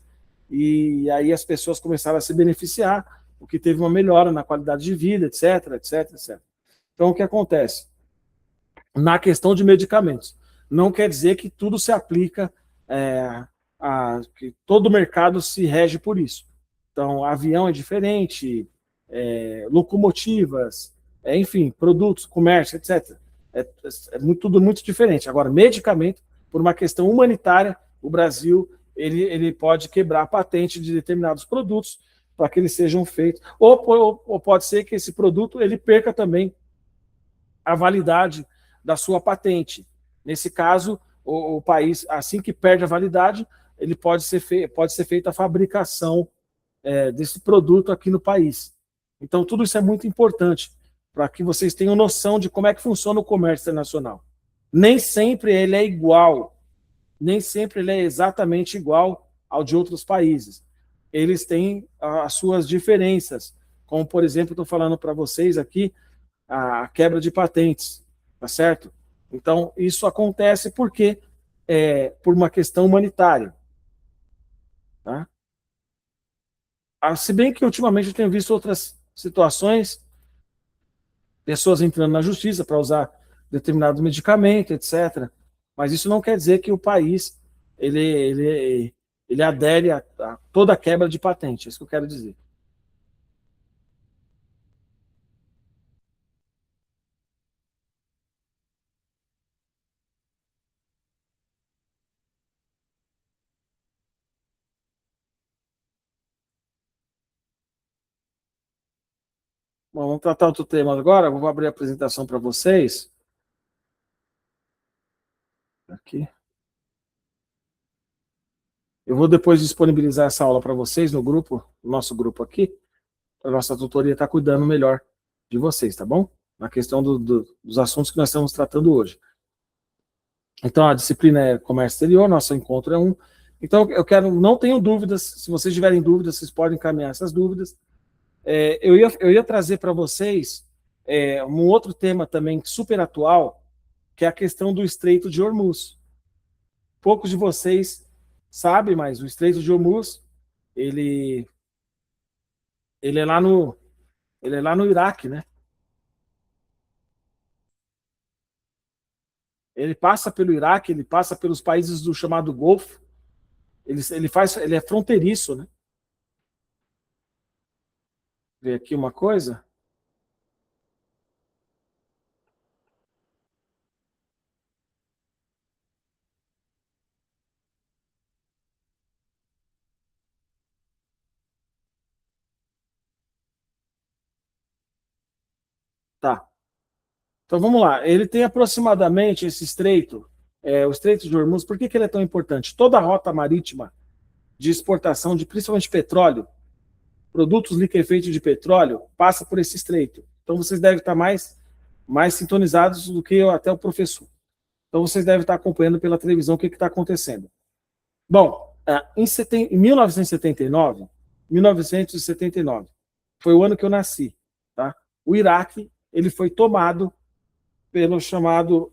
E aí as pessoas começaram a se beneficiar, o que teve uma melhora na qualidade de vida, etc, etc, etc. Então, o que acontece? Na questão de medicamentos, não quer dizer que tudo se aplica, que todo o mercado se rege por isso. Então, avião é diferente, locomotivas, enfim, produtos, comércio, etc. Tudo muito diferente. Agora, medicamento, por uma questão humanitária, o Brasil ele pode quebrar a patente de determinados produtos para que eles sejam feitos. Ou pode ser que esse produto ele perca também a validade da sua patente. Nesse caso, o país, assim que perde a validade, ele pode ser feita a fabricação desse produto aqui no país. Então, tudo isso é muito importante para que vocês tenham noção de como é que funciona o comércio internacional. Nem sempre ele é igual, nem sempre ele é exatamente igual ao de outros países. Eles têm as suas diferenças, como, por exemplo, estou falando para vocês aqui, a quebra de patentes, tá certo? Então, isso acontece porque por uma questão humanitária. Tá? Se bem que ultimamente eu tenho visto outras situações, pessoas entrando na justiça para usar determinado medicamento, etc. Mas isso não quer dizer que o país ele adere a toda a quebra de patente, é isso que eu quero dizer. Bom, vamos tratar outro tema agora, vou abrir a apresentação para vocês. Aqui. Eu vou depois disponibilizar essa aula para vocês no grupo, no nosso grupo aqui. A nossa tutoria está cuidando melhor de vocês, tá bom? Na questão dos assuntos que nós estamos tratando hoje. Então, a disciplina é comércio exterior, nosso encontro é um. Então, eu quero, não tenho dúvidas, se vocês tiverem dúvidas, vocês podem encaminhar essas dúvidas. Eu ia trazer para vocês um outro tema também super atual, que é a questão do Estreito de Hormuz. Poucos de vocês sabem, mas o Estreito de Hormuz, ele, ele é lá no, ele é lá no Iraque, né? Ele passa pelo Iraque, ele passa pelos países do chamado Golfo, ele é fronteiriço, né? Ver aqui uma coisa. Tá. Então vamos lá. Ele tem aproximadamente esse estreito, o Estreito de Hormuz. Por que ele é tão importante? Toda a rota marítima de exportação de principalmente petróleo, produtos liquefeitos de petróleo, passa por esse estreito. Então vocês devem estar mais sintonizados do que até o professor. Então vocês devem estar acompanhando pela televisão o que está acontecendo. Bom, em 1979, foi o ano que eu nasci, tá? O Iraque ele foi tomado pelo chamado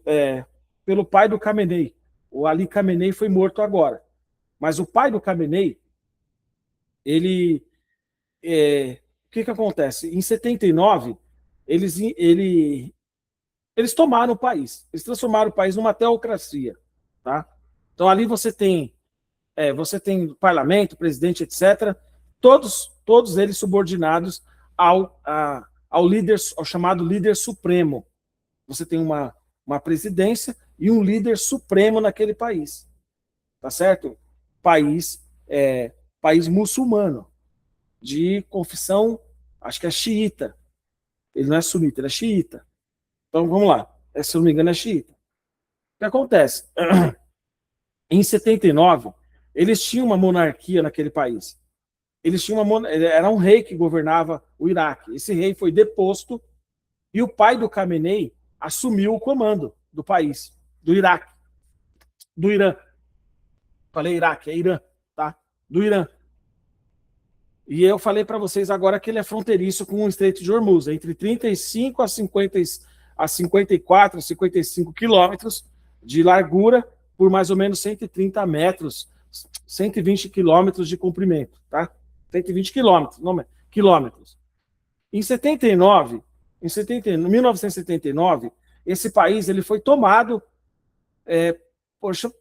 pelo pai do Khamenei. O Ali Khamenei foi morto agora, mas o pai do Khamenei, ele o que acontece? Em 79, eles tomaram o país, eles transformaram o país numa teocracia, tá? Então ali você tem parlamento, presidente, etc. Todos eles subordinados ao líder, ao chamado líder supremo. Você tem uma presidência e um líder supremo naquele país, tá certo? País, país muçulmano, de confissão, acho que é xiita. Ele não é sunita, ele é xiita. Então vamos lá, se eu não me engano é xiita. O que acontece? Em 79, eles tinham uma monarquia naquele país. Era um rei que governava o Iraque. Esse rei foi deposto e o pai do Khamenei assumiu o comando do país, do Iraque, do Irã. Falei Iraque, é Irã, tá? Do Irã. E eu falei para vocês agora que ele é fronteiriço com o Estreito de Hormuz, entre 35 a 54, 55 quilômetros de largura por mais ou menos 130 metros, 120 quilômetros de comprimento, tá? 120 quilômetros, não, quilômetros. Em 79, em 1979, esse país ele foi tomado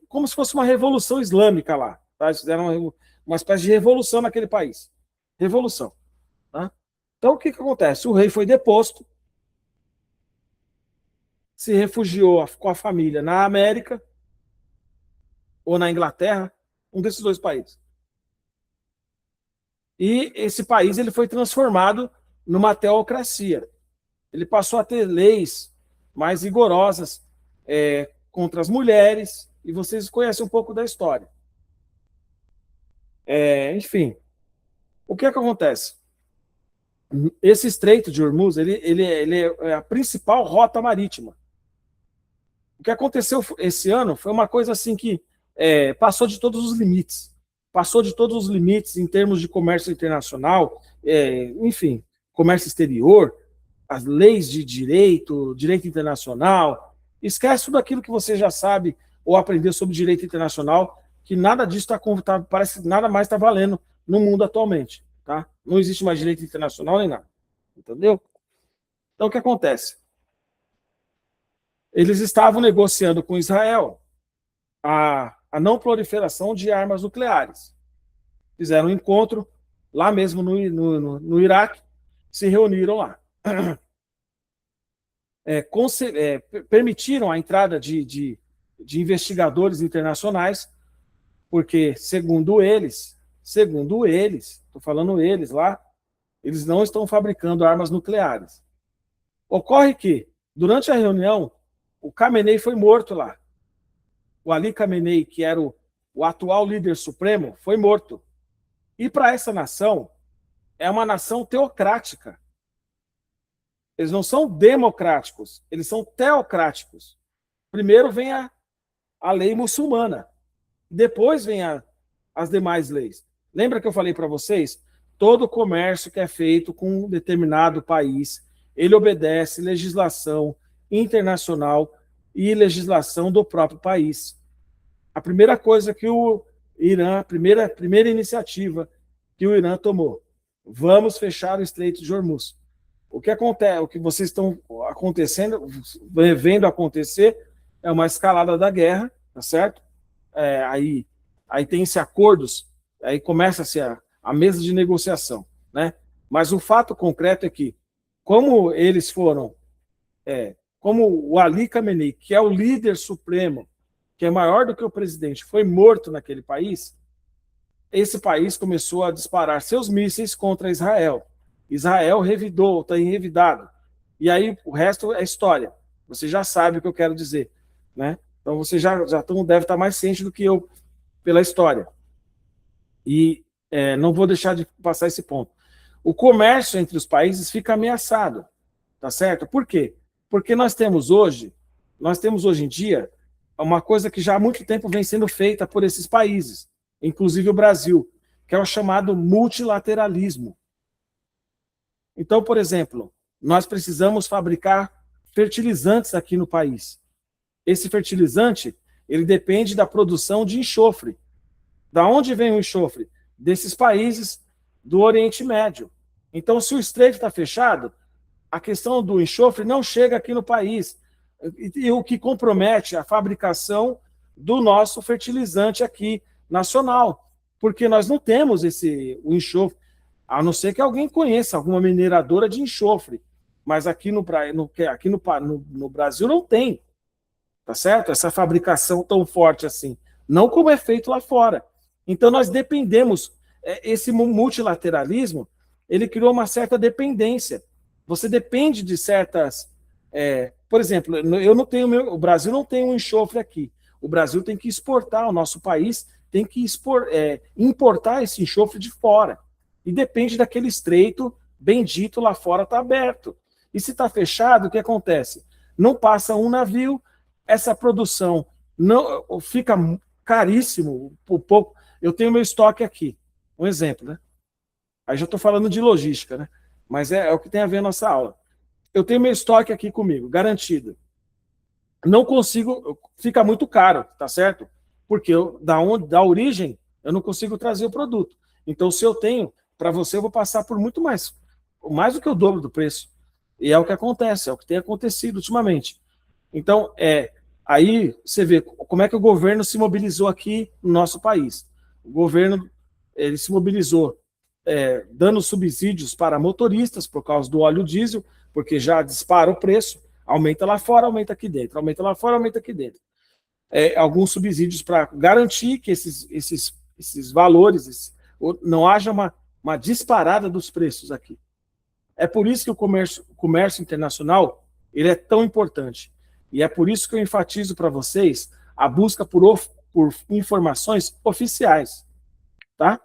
como se fosse uma revolução islâmica lá. Tá? Eles fizeram uma espécie de revolução naquele país. Revolução. Tá? Então, o que acontece? O rei foi deposto, se refugiou com a família na América ou na Inglaterra, um desses dois países. E esse país ele foi transformado numa teocracia. Ele passou a ter leis mais rigorosas contra as mulheres e vocês conhecem um pouco da história. Enfim, o que acontece? Esse Estreito de Hormuz, ele é a principal rota marítima. O que aconteceu esse ano foi uma coisa assim que passou de todos os limites. Passou de todos os limites em termos de comércio internacional, enfim, comércio exterior, as leis de direito, direito internacional. Esquece tudo aquilo que você já sabe ou aprendeu sobre direito internacional, que nada disso parece que nada mais está valendo no mundo atualmente. Tá? Não existe mais direito internacional nem nada. Entendeu? Então, o que acontece? Eles estavam negociando com Israel a não proliferação de armas nucleares. Fizeram um encontro lá mesmo no Iraque, se reuniram lá. Permitiram a entrada de investigadores internacionais, porque, segundo eles, estou falando eles lá, eles não estão fabricando armas nucleares. Ocorre que, durante a reunião, o Khamenei foi morto lá. O Ali Khamenei, que era o atual líder supremo, foi morto. E para essa nação, é uma nação teocrática. Eles não são democráticos, eles são teocráticos. Primeiro vem a lei muçulmana, depois vem as demais leis. Lembra que eu falei para vocês? Todo comércio que é feito com um determinado país, ele obedece legislação internacional e legislação do próprio país. A primeira coisa que o Irã, primeira iniciativa que o Irã tomou, vamos fechar o Estreito de Hormuz. O que acontece, o que vocês estão vendo acontecer é uma escalada da guerra, tá certo? Aí tem-se acordos, aí começa-se a mesa de negociação, né? Mas o fato concreto é que, como eles foram, como o Ali Khamenei, que é o líder supremo, que é maior do que o presidente, foi morto naquele país, esse país começou a disparar seus mísseis contra Israel. Israel revidou, está revidado. E aí o resto é história. Você já sabe o que eu quero dizer, né? Então você já deve estar mais ciente do que eu pela história. E não vou deixar de passar esse ponto. O comércio entre os países fica ameaçado, tá certo? Por quê? Porque nós temos hoje em dia uma coisa que já há muito tempo vem sendo feita por esses países, inclusive o Brasil, que é o chamado multilateralismo. Então, por exemplo, nós precisamos fabricar fertilizantes aqui no país. Esse fertilizante, ele depende da produção de enxofre. Da onde vem o enxofre? Desses países do Oriente Médio. Então, se o estreito está fechado, a questão do enxofre não chega aqui no país, e o que compromete a fabricação do nosso fertilizante aqui nacional, porque nós não temos o enxofre, a não ser que alguém conheça alguma mineradora de enxofre, mas aqui no Brasil não tem, tá certo? Essa fabricação tão forte assim, não como é feito lá fora. Então nós dependemos, esse multilateralismo, ele criou uma certa dependência. Você depende de certas... por exemplo, o Brasil não tem um enxofre aqui. O Brasil tem que exportar, o nosso país tem que importar esse enxofre de fora. E depende daquele estreito bendito lá fora está aberto. E se está fechado, o que acontece? Não passa um navio, essa produção não fica caríssimo, por pouco. Eu tenho meu estoque aqui, um exemplo, né? Aí já estou falando de logística, né? Mas é o que tem a ver a nossa aula. Eu tenho meu estoque aqui comigo, garantido. Não consigo, fica muito caro, tá certo? Porque da origem, eu não consigo trazer o produto. Então, se eu tenho, para você, eu vou passar por muito mais do que o dobro do preço. E é o que acontece, é o que tem acontecido ultimamente. Então, aí você vê como é que o governo se mobilizou aqui no nosso país. O governo ele se mobilizou dando subsídios para motoristas por causa do óleo diesel, porque já dispara o preço, aumenta lá fora, aumenta aqui dentro, aumenta lá fora, aumenta aqui dentro. Alguns subsídios para garantir que esses valores, não haja uma disparada dos preços aqui. É por isso que o comércio internacional ele é tão importante. E é por isso que eu enfatizo para vocês a busca por informações oficiais, tá?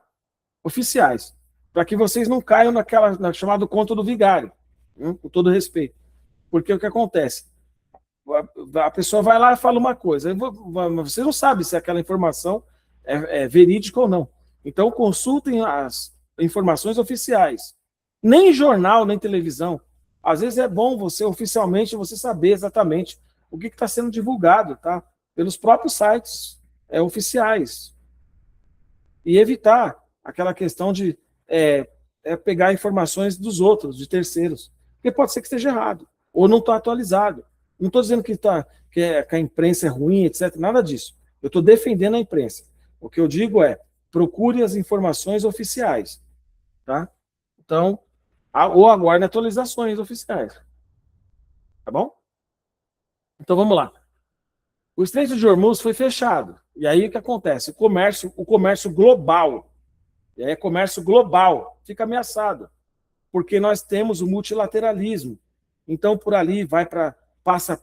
Oficiais, para que vocês não caiam na chamado conto do vigário, com todo respeito. Porque o que acontece? A pessoa vai lá e fala uma coisa, você não sabe se aquela informação é verídica ou não. Então, consultem as informações oficiais. Nem jornal, nem televisão. Às vezes é bom oficialmente, você saber exatamente o que está sendo divulgado, tá? Pelos próprios sites oficiais. E evitar aquela questão de pegar informações dos outros, de terceiros. Porque pode ser que esteja errado, ou não está atualizado. Não estou dizendo que a imprensa é ruim, etc. Nada disso. Eu estou defendendo a imprensa. O que eu digo é, procure as informações oficiais. Tá? Então, ou aguarde atualizações oficiais. Tá bom? Então, vamos lá. O Estreito de Hormuz foi fechado. E aí o que acontece? O comércio global, e aí comércio global, fica ameaçado. Porque nós temos o multilateralismo. Então, por ali passa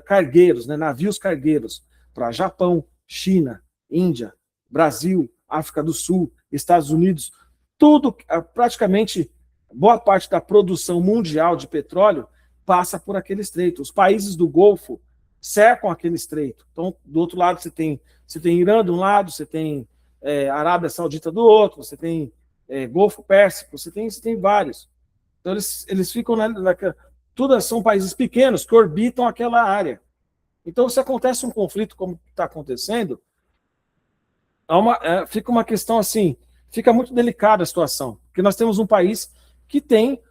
cargueiros, né, navios cargueiros, para Japão, China, Índia, Brasil, África do Sul, Estados Unidos, tudo, praticamente, boa parte da produção mundial de petróleo passa por aquele estreito. Os países do Golfo cercam aquele estreito. Então, do outro lado, você tem Irã de um lado, você tem Arábia Saudita do outro, você tem Golfo Pérsico, você tem vários. Então, eles ficam todas são países pequenos que orbitam aquela área. Então, se acontece um conflito como está acontecendo, fica uma questão assim, fica muito delicada a situação, porque nós temos um país que tem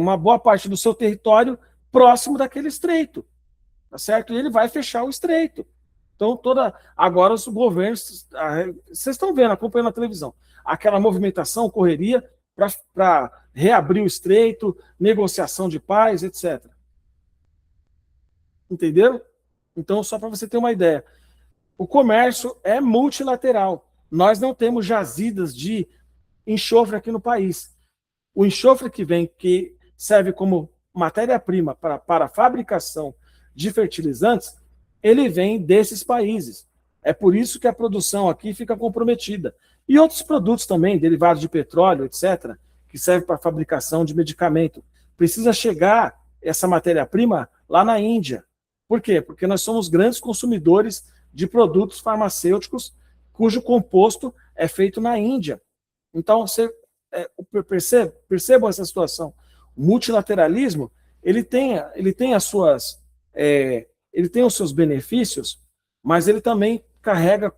uma boa parte do seu território próximo daquele estreito, tá certo? E ele vai fechar o estreito. Então, agora os governos, vocês estão vendo, acompanhando na televisão, aquela movimentação, correria para reabrir o estreito, negociação de paz, etc. Entenderam? Então, só para você ter uma ideia, o comércio é multilateral. Nós não temos jazidas de enxofre aqui no país. O enxofre que serve como matéria-prima para a fabricação de fertilizantes, ele vem desses países. É por isso que a produção aqui fica comprometida. E outros produtos também, derivados de petróleo, etc., que servem para a fabricação de medicamento. Precisa chegar essa matéria-prima lá na Índia. Por quê? Porque nós somos grandes consumidores de produtos farmacêuticos cujo composto é feito na Índia. Então, percebam essa situação. O multilateralismo, ele tem os seus benefícios, mas ele também carrega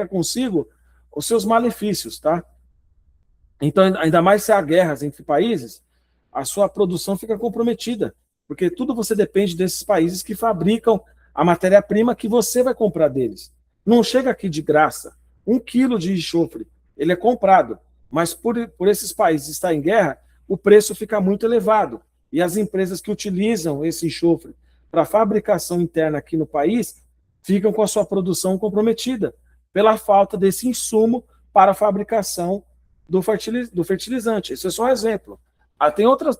consigo os seus malefícios, tá? Então, ainda mais se há guerras entre países, a sua produção fica comprometida, porque tudo você depende desses países que fabricam a matéria-prima que você vai comprar deles. Não chega aqui de graça. 1 quilo de enxofre, ele é comprado, mas por esses países estar em guerra, o preço fica muito elevado. E as empresas que utilizam esse enxofre para fabricação interna aqui no país ficam com a sua produção comprometida pela falta desse insumo para a fabricação do fertilizante. Esse é só um exemplo.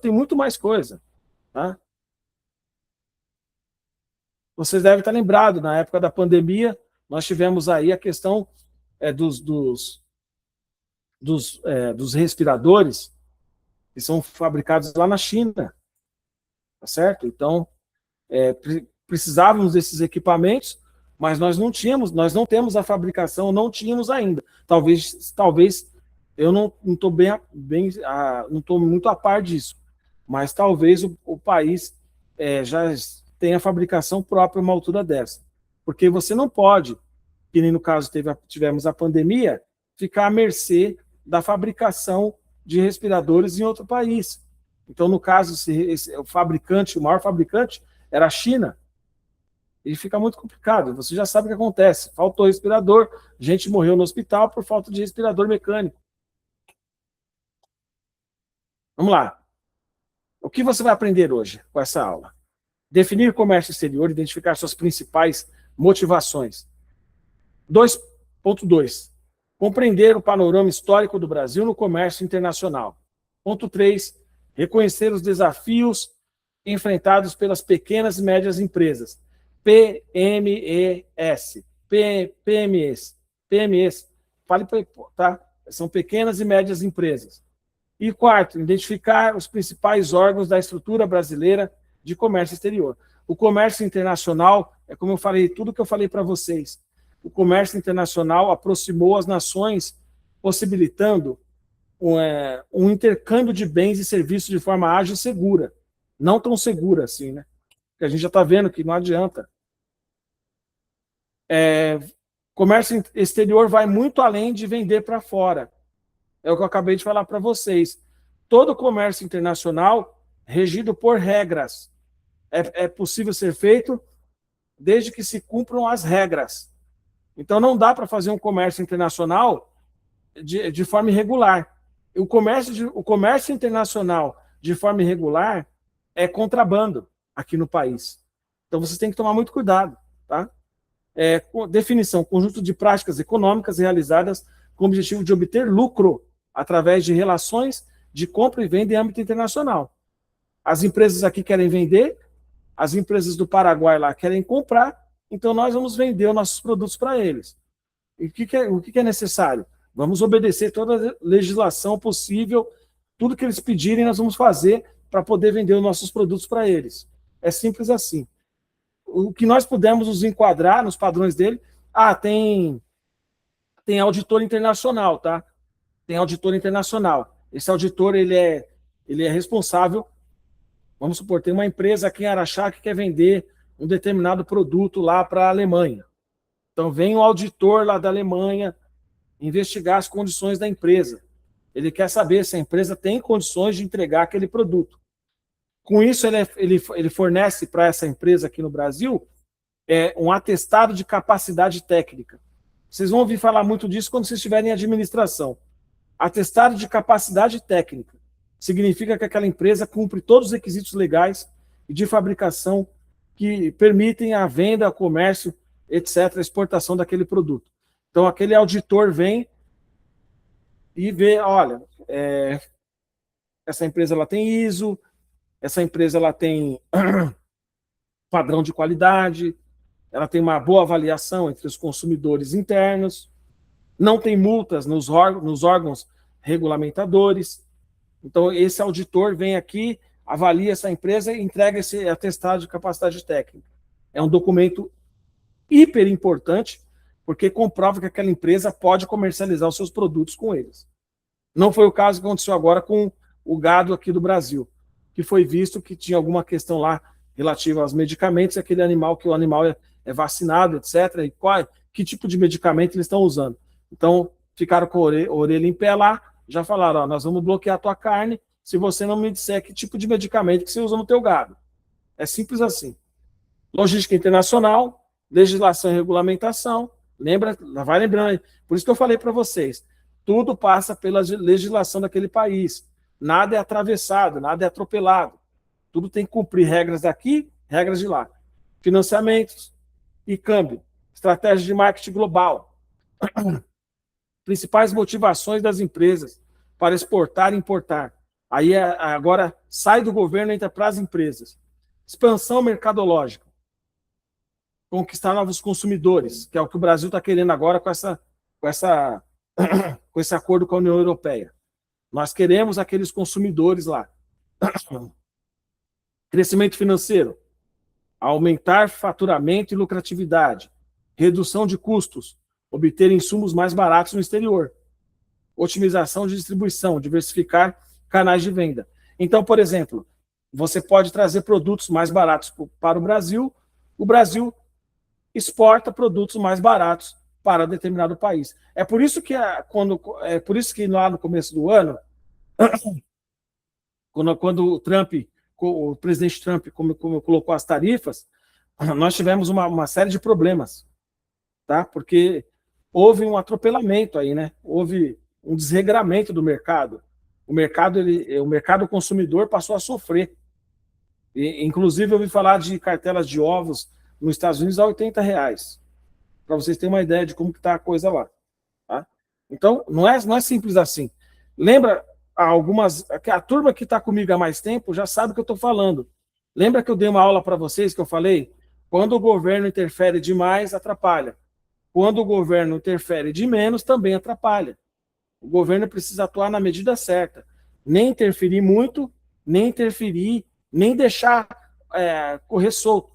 Tem muito mais coisa. Tá? Vocês devem estar lembrados, na época da pandemia, nós tivemos aí a questão dos respiradores que são fabricados lá na China. Tá certo? Então, precisávamos desses equipamentos, mas nós não temos a fabricação, não tínhamos ainda. Talvez eu não estou não estou muito a par disso, mas talvez o país já tenha fabricação própria a uma altura dessa. Porque você não pode, que nem no caso tivemos a pandemia, ficar à mercê da fabricação de respiradores em outro país. Então, no caso, o maior fabricante era a China. E fica muito complicado. Você já sabe o que acontece. Faltou respirador, gente morreu no hospital por falta de respirador mecânico. Vamos lá. O que você vai aprender hoje com essa aula? Definir comércio exterior, identificar suas principais motivações. 2.2. Compreender o panorama histórico do Brasil no comércio internacional. Ponto 3. Reconhecer os desafios enfrentados pelas pequenas e médias empresas. PMES. PMEs. PMEs. Fale para, tá? São pequenas e médias empresas. E quarto, identificar os principais órgãos da estrutura brasileira de comércio exterior. O comércio internacional, é como eu falei, tudo que eu falei para vocês. O comércio internacional aproximou as nações, possibilitando um intercâmbio de bens e serviços de forma ágil e segura. Não tão segura assim, né? Porque a gente já está vendo que não adianta. Comércio exterior vai muito além de vender para fora. É o que eu acabei de falar para vocês. Todo comércio internacional regido por regras. É possível ser feito desde que se cumpram as regras. Então, não dá para fazer um comércio internacional de forma irregular. O comércio internacional de forma irregular é contrabando aqui no país. Então, vocês têm que tomar muito cuidado. Tá? Definição, conjunto de práticas econômicas realizadas com o objetivo de obter lucro através de relações de compra e venda em âmbito internacional. As empresas aqui querem vender, as empresas do Paraguai lá querem comprar, então nós vamos vender os nossos produtos para eles. E o que é necessário? Vamos obedecer toda a legislação possível, tudo que eles pedirem nós vamos fazer para poder vender os nossos produtos para eles. É simples assim. O que nós pudermos nos enquadrar nos padrões dele, tem auditor internacional, tá? Tem auditor internacional. Esse auditor, ele é responsável. Vamos supor, tem uma empresa aqui em Araxá que quer vender um determinado produto lá para a Alemanha. Então, vem um auditor lá da Alemanha investigar as condições da empresa. Ele quer saber se a empresa tem condições de entregar aquele produto. Com isso, ele fornece para essa empresa aqui no Brasil um atestado de capacidade técnica. Vocês vão ouvir falar muito disso quando vocês estiverem em administração. Atestado de capacidade técnica significa que aquela empresa cumpre todos os requisitos legais e de fabricação que permitem a venda, o comércio, etc., a exportação daquele produto. Então, aquele auditor vem e vê, olha, essa empresa ela tem ISO, essa empresa ela tem padrão de qualidade, ela tem uma boa avaliação entre os consumidores internos, não tem multas nos órgãos regulamentadores. Então, esse auditor vem aqui, avalia essa empresa e entrega esse atestado de capacidade técnica. É um documento hiper importante, porque comprova que aquela empresa pode comercializar os seus produtos com eles. Não foi o caso que aconteceu agora com o gado aqui do Brasil, que foi visto que tinha alguma questão lá relativa aos medicamentos, aquele animal, que o animal é vacinado, etc., e que tipo de medicamento eles estão usando. Então, ficaram com a orelha em pé lá, já falaram, nós vamos bloquear a tua carne se você não me disser que tipo de medicamento que você usa no teu gado. É simples assim. Logística internacional, legislação e regulamentação, vai lembrando aí. Por isso que eu falei para vocês, tudo passa pela legislação daquele país. Nada é atravessado, nada é atropelado. Tudo tem que cumprir regras daqui, regras de lá. Financiamentos e câmbio. Estratégia de marketing global. Principais motivações das empresas para exportar e importar. Aí agora sai do governo e entra para as empresas. Expansão mercadológica. Conquistar novos consumidores, que é o que o Brasil está querendo agora com esse acordo com a União Europeia. Nós queremos aqueles consumidores lá. Crescimento financeiro. Aumentar faturamento e lucratividade. Redução de custos. Obter insumos mais baratos no exterior. Otimização de distribuição, diversificar canais de venda. Então, por exemplo, você pode trazer produtos mais baratos para o Brasil exporta produtos mais baratos para determinado país. É por isso que lá no começo do ano, quando o presidente Trump colocou as tarifas, nós tivemos uma série de problemas, tá? Porque houve um atropelamento aí, né? Houve um desregramento do mercado. O mercado consumidor passou a sofrer. Inclusive, eu ouvi falar de cartelas de ovos nos Estados Unidos a R$80, para vocês terem uma ideia de como está a coisa lá. Tá? Então, não é simples assim. Lembra, a turma que está comigo há mais tempo já sabe o que eu estou falando. Lembra que eu dei uma aula para vocês, que eu falei Quando o governo interfere demais, atrapalha. Quando o governo interfere de menos, também atrapalha. O governo precisa atuar na medida certa. Nem interferir muito, nem interferir, nem deixar correr solto.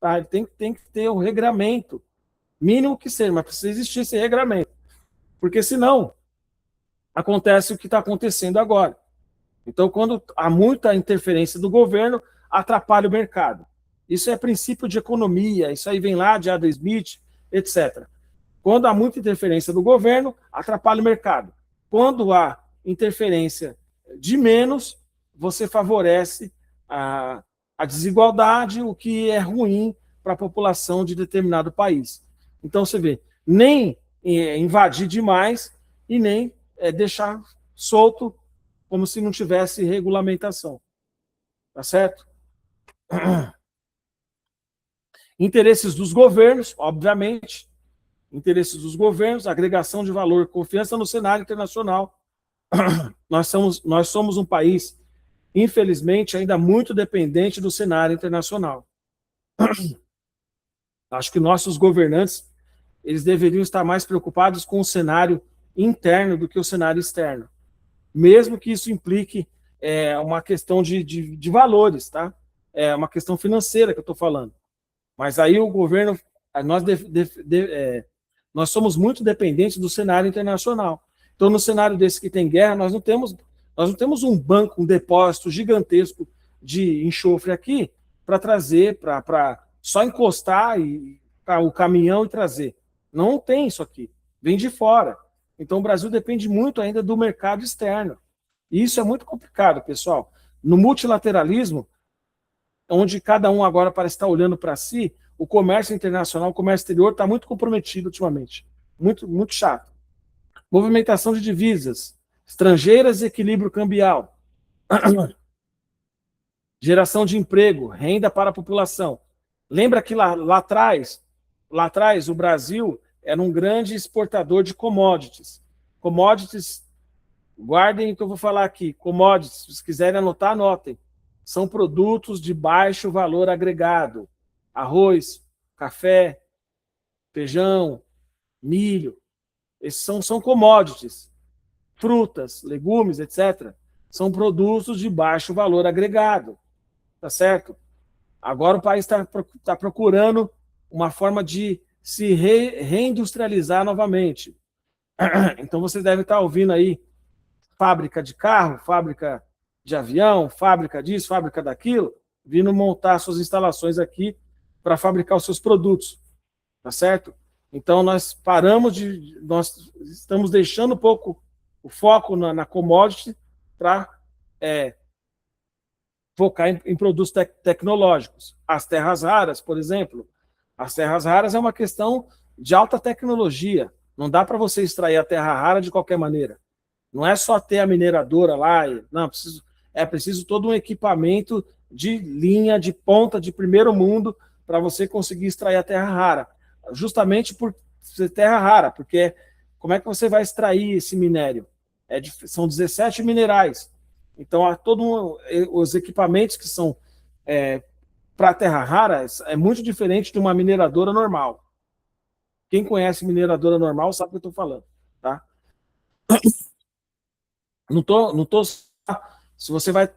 Tá? Ele tem que ter um regramento, mínimo que seja, mas precisa existir esse regramento. Porque senão, acontece o que está acontecendo agora. Então, quando há muita interferência do governo, atrapalha o mercado. Isso é princípio de economia, isso aí vem lá de Adam Smith, etc. Quando há muita interferência do governo, atrapalha o mercado. Quando há interferência de menos, você favorece a desigualdade, o que é ruim para a população de determinado país. Então, você vê, nem invadir demais e nem deixar solto como se não tivesse regulamentação. Tá certo? Interesses dos governos, obviamente, interesses dos governos, agregação de valor, confiança no cenário internacional. Nós somos um país, infelizmente, ainda muito dependente do cenário internacional. Acho que nossos governantes, eles deveriam estar mais preocupados com o cenário interno do que o cenário externo. Mesmo que isso implique uma questão de valores, tá? É uma questão financeira que eu estou falando. Mas aí o governo, nós somos muito dependentes do cenário internacional. Então, no cenário desse que tem guerra, nós não temos um banco, um depósito gigantesco de enxofre aqui para trazer, para só encostar o caminhão e trazer. Não tem isso aqui. Vem de fora. Então, o Brasil depende muito ainda do mercado externo. E isso é muito complicado, pessoal. No multilateralismo, onde cada um agora parece estar olhando para si, o comércio internacional, o comércio exterior está muito comprometido ultimamente. Muito, muito chato. Movimentação de divisas estrangeiras e equilíbrio cambial. Geração de emprego, renda para a população. Lembra que lá atrás, o Brasil era um grande exportador de commodities. Commodities, guardem o que eu vou falar aqui. Commodities, se quiserem anotar, anotem. São produtos de baixo valor agregado. Arroz, café, feijão, milho. Esses são commodities. Frutas, legumes, etc. São produtos de baixo valor agregado. Tá certo? Agora o país está procurando uma forma de se reindustrializar novamente. Então você deve estar ouvindo aí fábrica de carro, fábrica de avião, fábrica disso, fábrica daquilo, vindo montar suas instalações aqui para fabricar os seus produtos. Tá certo? Então nós nós estamos deixando um pouco o foco na commodity para focar em produtos tecnológicos. As terras raras, por exemplo. As terras raras é uma questão de alta tecnologia. Não dá para você extrair a terra rara de qualquer maneira. Não é só ter a mineradora lá. Não, é preciso todo um equipamento de linha, de ponta, de primeiro mundo, para você conseguir extrair a terra rara. Justamente por ser terra rara, porque como é que você vai extrair esse minério? São 17 minerais. Então, os equipamentos que são para terra rara é muito diferente de uma mineradora normal. Quem conhece mineradora normal sabe o que eu estou falando. Tá? Não tô. Se você vai.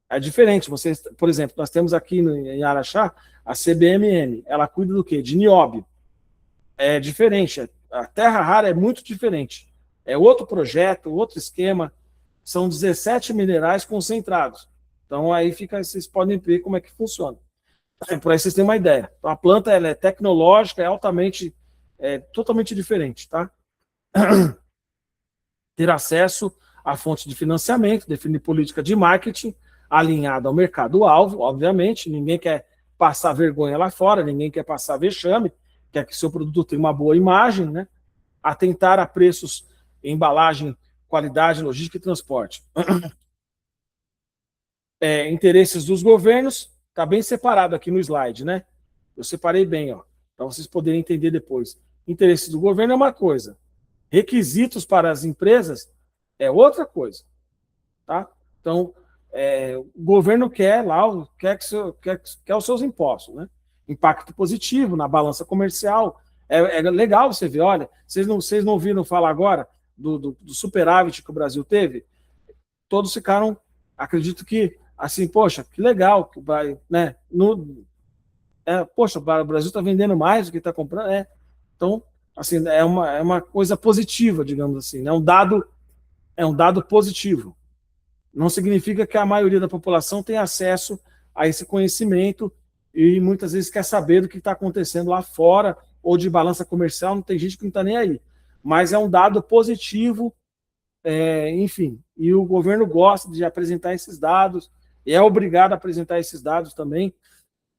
É diferente. Você, por exemplo, nós temos aqui em Araxá a CBMN. Ela cuida do quê? De nióbio. É diferente. A terra rara é muito diferente. É outro projeto, outro esquema. São 17 minerais concentrados. Então, aí vocês podem ver como é que funciona. Por aí vocês têm uma ideia. Então, a planta ela é tecnológica, totalmente diferente. Tá? Ter acesso à fonte de financiamento, definir política de marketing alinhada ao mercado-alvo, obviamente. Ninguém quer passar vergonha lá fora, ninguém quer passar vexame, quer que seu produto tenha uma boa imagem, né? Atentar a preços, embalagem, qualidade, logística e transporte. Interesses dos governos, está bem separado aqui no slide, né? Eu separei bem, ó, para vocês poderem entender depois. Interesses do governo é uma coisa, requisitos para as empresas é outra coisa, tá? Então, o governo quer os seus impostos, né? impacto positivo na balança comercial. É legal você ver, olha, vocês não ouviram falar agora do superávit que o Brasil teve? Todos ficaram, acredito que, assim, poxa, que legal, que vai, né? Poxa, o Brasil está vendendo mais do que está comprando. Então, assim, é uma coisa positiva, digamos assim, né? É um dado positivo. Não significa que a maioria da população tem acesso a esse conhecimento e muitas vezes quer saber do que está acontecendo lá fora ou de balança comercial, não tem gente que não está nem aí. Mas é um dado positivo, enfim, e o governo gosta de apresentar esses dados, e é obrigado a apresentar esses dados também,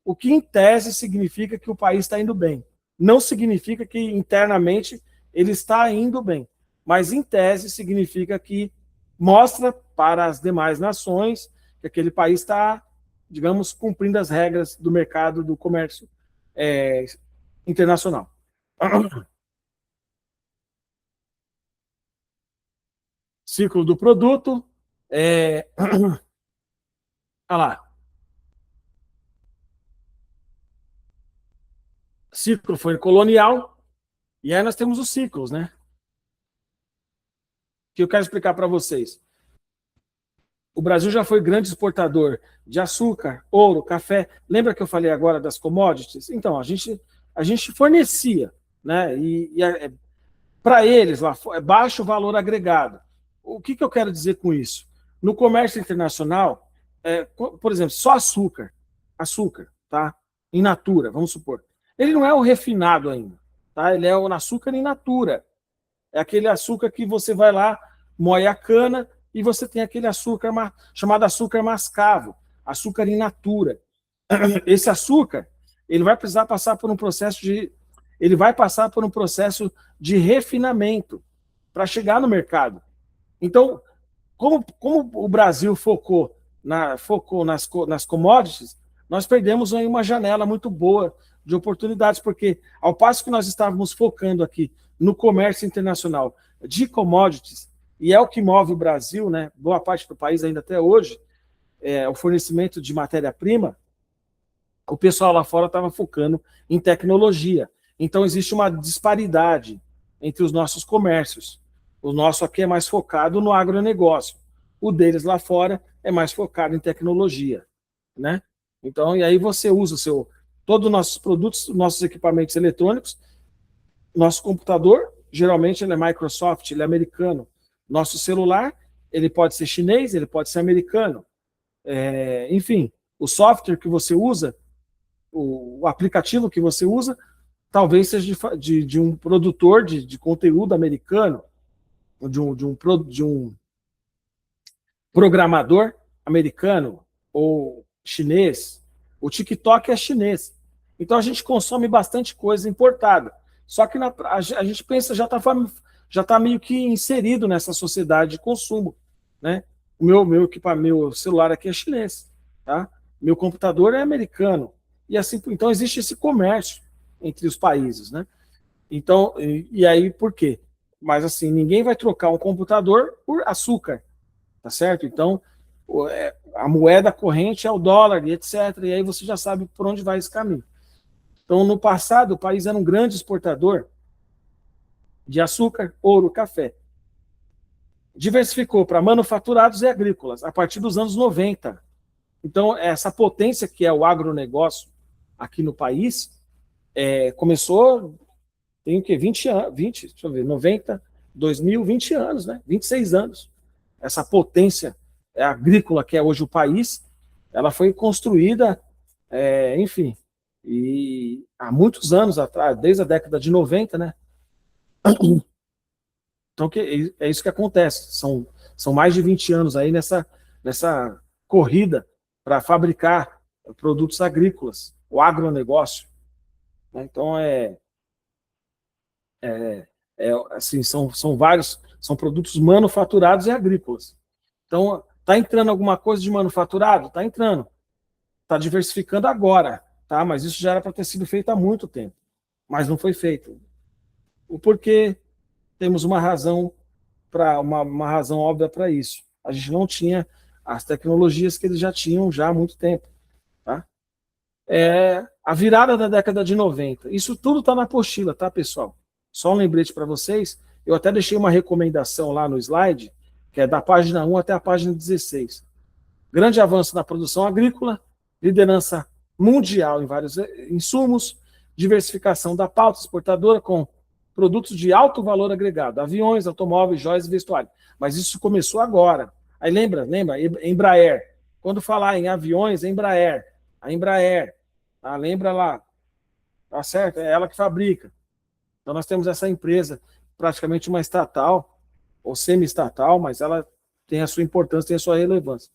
o que em tese significa que o país está indo bem. Não significa que internamente ele está indo bem, mas em tese significa que mostra para as demais nações que aquele país está, digamos, cumprindo as regras do mercado do comércio internacional. Ciclo do produto, olha lá, ciclo foi colonial, e aí nós temos os ciclos, né? Que eu quero explicar para vocês. O Brasil já foi grande exportador de açúcar, ouro, café. Lembra que eu falei agora das commodities? Então, a gente fornecia, né? Para eles lá é baixo valor agregado. O que eu quero dizer com isso? No comércio internacional, por exemplo, só açúcar, tá? In natura, vamos supor. Ele não é o refinado ainda, tá? Ele é o açúcar in natura. É aquele açúcar que você vai lá, moe a cana e você tem aquele açúcar chamado açúcar mascavo, açúcar in natura. Esse açúcar, ele vai precisar passar por um processo de refinamento para chegar no mercado. Então, como o Brasil focou nas commodities, nós perdemos aí uma janela muito boa de oportunidades, porque ao passo que nós estávamos focando aqui no comércio internacional de commodities, e é o que move o Brasil, né? Boa parte do país ainda até hoje, o fornecimento de matéria-prima, o pessoal lá fora estava focando em tecnologia. Então existe uma disparidade entre os nossos comércios. O nosso aqui é mais focado no agronegócio. O deles lá fora é mais focado em tecnologia, né? Então, e aí você usa todos os nossos produtos, nossos equipamentos eletrônicos, nosso computador, geralmente ele é Microsoft, ele é americano. Nosso celular, ele pode ser chinês, ele pode ser americano. Enfim, o software que você usa, o aplicativo que você usa, talvez seja de um produtor de conteúdo americano, de um programador americano ou chinês. O TikTok é chinês. Então a gente consome bastante coisa importada. Só que a gente pensa, já está meio que inserido nessa sociedade de consumo, né? Meu celular aqui é chinês, tá? Meu computador é americano. E assim, então existe esse comércio entre os países, né? Então, e aí por quê? Mas assim, ninguém vai trocar um computador por açúcar, tá certo? Então, a moeda corrente é o dólar e etc. E aí você já sabe por onde vai esse caminho. Então, no passado, o país era um grande exportador de açúcar, ouro, café. Diversificou para manufaturados e agrícolas a partir dos anos 90. Então, essa potência que é o agronegócio aqui no país começou, tem o quê? 20 anos, deixa eu ver, 90, 2000, 20 anos, né? 26 anos. Essa potência agrícola que é hoje o país, ela foi construída, enfim, e há muitos anos atrás, desde a década de 90, né? Então, é isso que acontece. São mais de 20 anos aí nessa corrida para fabricar produtos agrícolas, o agronegócio. Né? Então, assim, são vários, são produtos manufaturados e agrícolas. Então, está entrando alguma coisa de manufaturado? Está entrando. Está diversificando agora, tá? Mas isso já era para ter sido feito há muito tempo. Mas não foi feito. O porquê? Temos uma razão uma razão óbvia para isso. A gente não tinha as tecnologias que eles já tinham já há muito tempo. Tá? a virada da década de 90. Isso tudo está na apostila, tá, pessoal? Só um lembrete para vocês. Eu até deixei uma recomendação lá no slide, que é da página 1 até a página 16. Grande avanço na produção agrícola, liderança mundial em vários insumos, diversificação da pauta exportadora com produtos de alto valor agregado, aviões, automóveis, joias e vestuário. Mas isso começou agora. Aí lembra, Embraer. Quando falar em aviões, Embraer. A Embraer, tá? Lembra lá, tá certo? É ela que fabrica. Então nós temos essa empresa, praticamente uma estatal, ou semi-estatal, mas ela tem a sua importância, tem a sua relevância.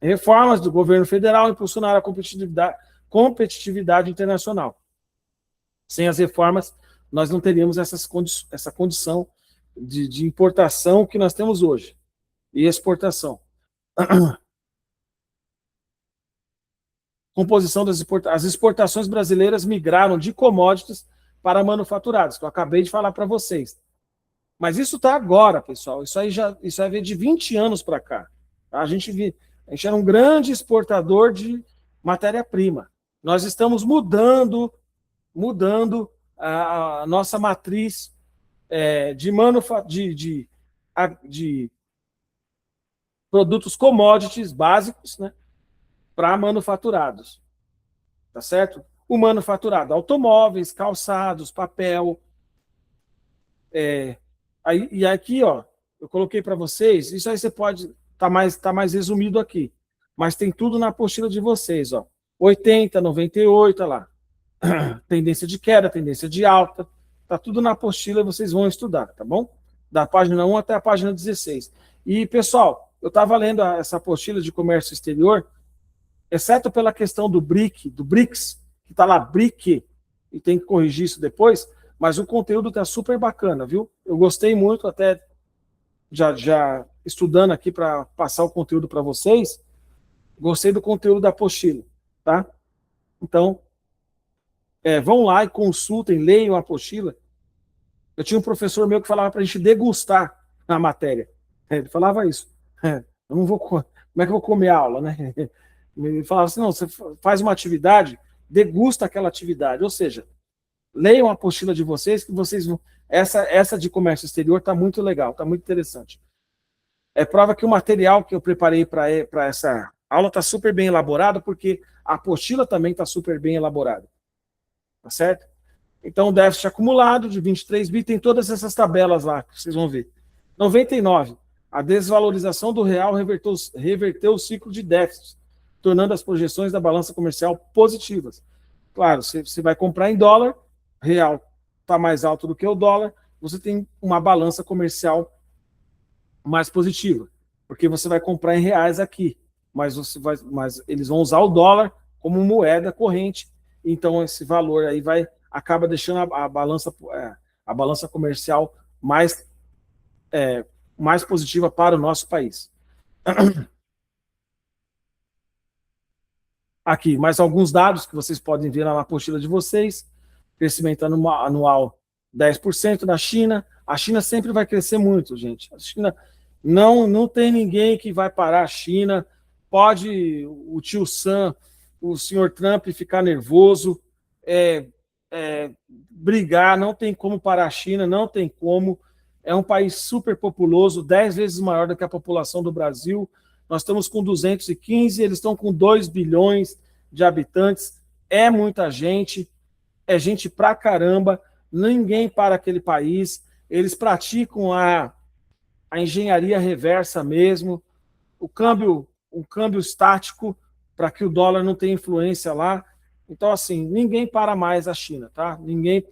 Reformas do governo federal impulsionaram a competitividade internacional. Sem as reformas, nós não teríamos essa condição de importação que nós temos hoje, e exportação. Composição das as exportações brasileiras migraram de commodities para manufaturados, que eu acabei de falar para vocês. Mas isso está agora, pessoal. Isso aí vem de 20 anos para cá. Tá? A gente era um grande exportador de matéria-prima. Nós estamos mudando a nossa matriz de produtos commodities básicos, né, para manufaturados. Tá certo? O manufaturado, automóveis, calçados, papel. E aqui, ó, eu coloquei para vocês, isso aí você pode, tá mais resumido aqui, mas tem tudo na apostila de vocês, ó. 80, 98, olha lá. Tendência de queda, tendência de alta, tá tudo na apostila e vocês vão estudar, tá bom? Da página 1 até a página 16. E, pessoal, eu estava lendo essa apostila de comércio exterior, exceto pela questão do BRICS, que está lá BRIC, e tem que corrigir isso depois, mas o conteúdo está super bacana, viu? Eu gostei muito, até já estudando aqui para passar o conteúdo para vocês, gostei do conteúdo da apostila, tá? Então, vão lá e consultem, leiam a apostila. Eu tinha um professor meu que falava para a gente degustar a matéria. Ele falava isso. Eu não vou, como é que eu vou comer aula, né? Ele falava assim, não, você faz uma atividade, degusta aquela atividade. Ou seja, leiam a apostila de vocês, que vocês vão... Essa de comércio exterior está muito legal, está muito interessante. É prova que o material que eu preparei para essa aula está super bem elaborado, porque a apostila também está super bem elaborada. Tá certo? Então, o déficit acumulado de 23 bi, tem todas essas tabelas lá, que vocês vão ver. 99, a desvalorização do real reverteu o ciclo de déficit, tornando as projeções da balança comercial positivas. Claro, você vai comprar em dólar, real está mais alto do que o dólar, você tem uma balança comercial mais positiva, porque você vai comprar em reais aqui, mas eles vão usar o dólar como moeda corrente, então esse valor aí acaba deixando a balança comercial mais positiva para o nosso país. Aqui, mais alguns dados que vocês podem ver na apostila de vocês. Crescimento anual 10% na China. A China sempre vai crescer muito, gente. A China não tem ninguém que vai parar a China. Pode o tio Sam, o senhor Trump ficar nervoso, brigar, não tem como parar a China, não tem como. É um país super populoso, 10 vezes maior do que a população do Brasil. Nós estamos com 215, eles estão com 2 bilhões de habitantes. É muita gente, é gente pra caramba, ninguém para aquele país. Eles praticam a engenharia reversa mesmo, o câmbio estático, para que o dólar não tenha influência lá. Então, assim, ninguém para mais a China, tá? Ninguém.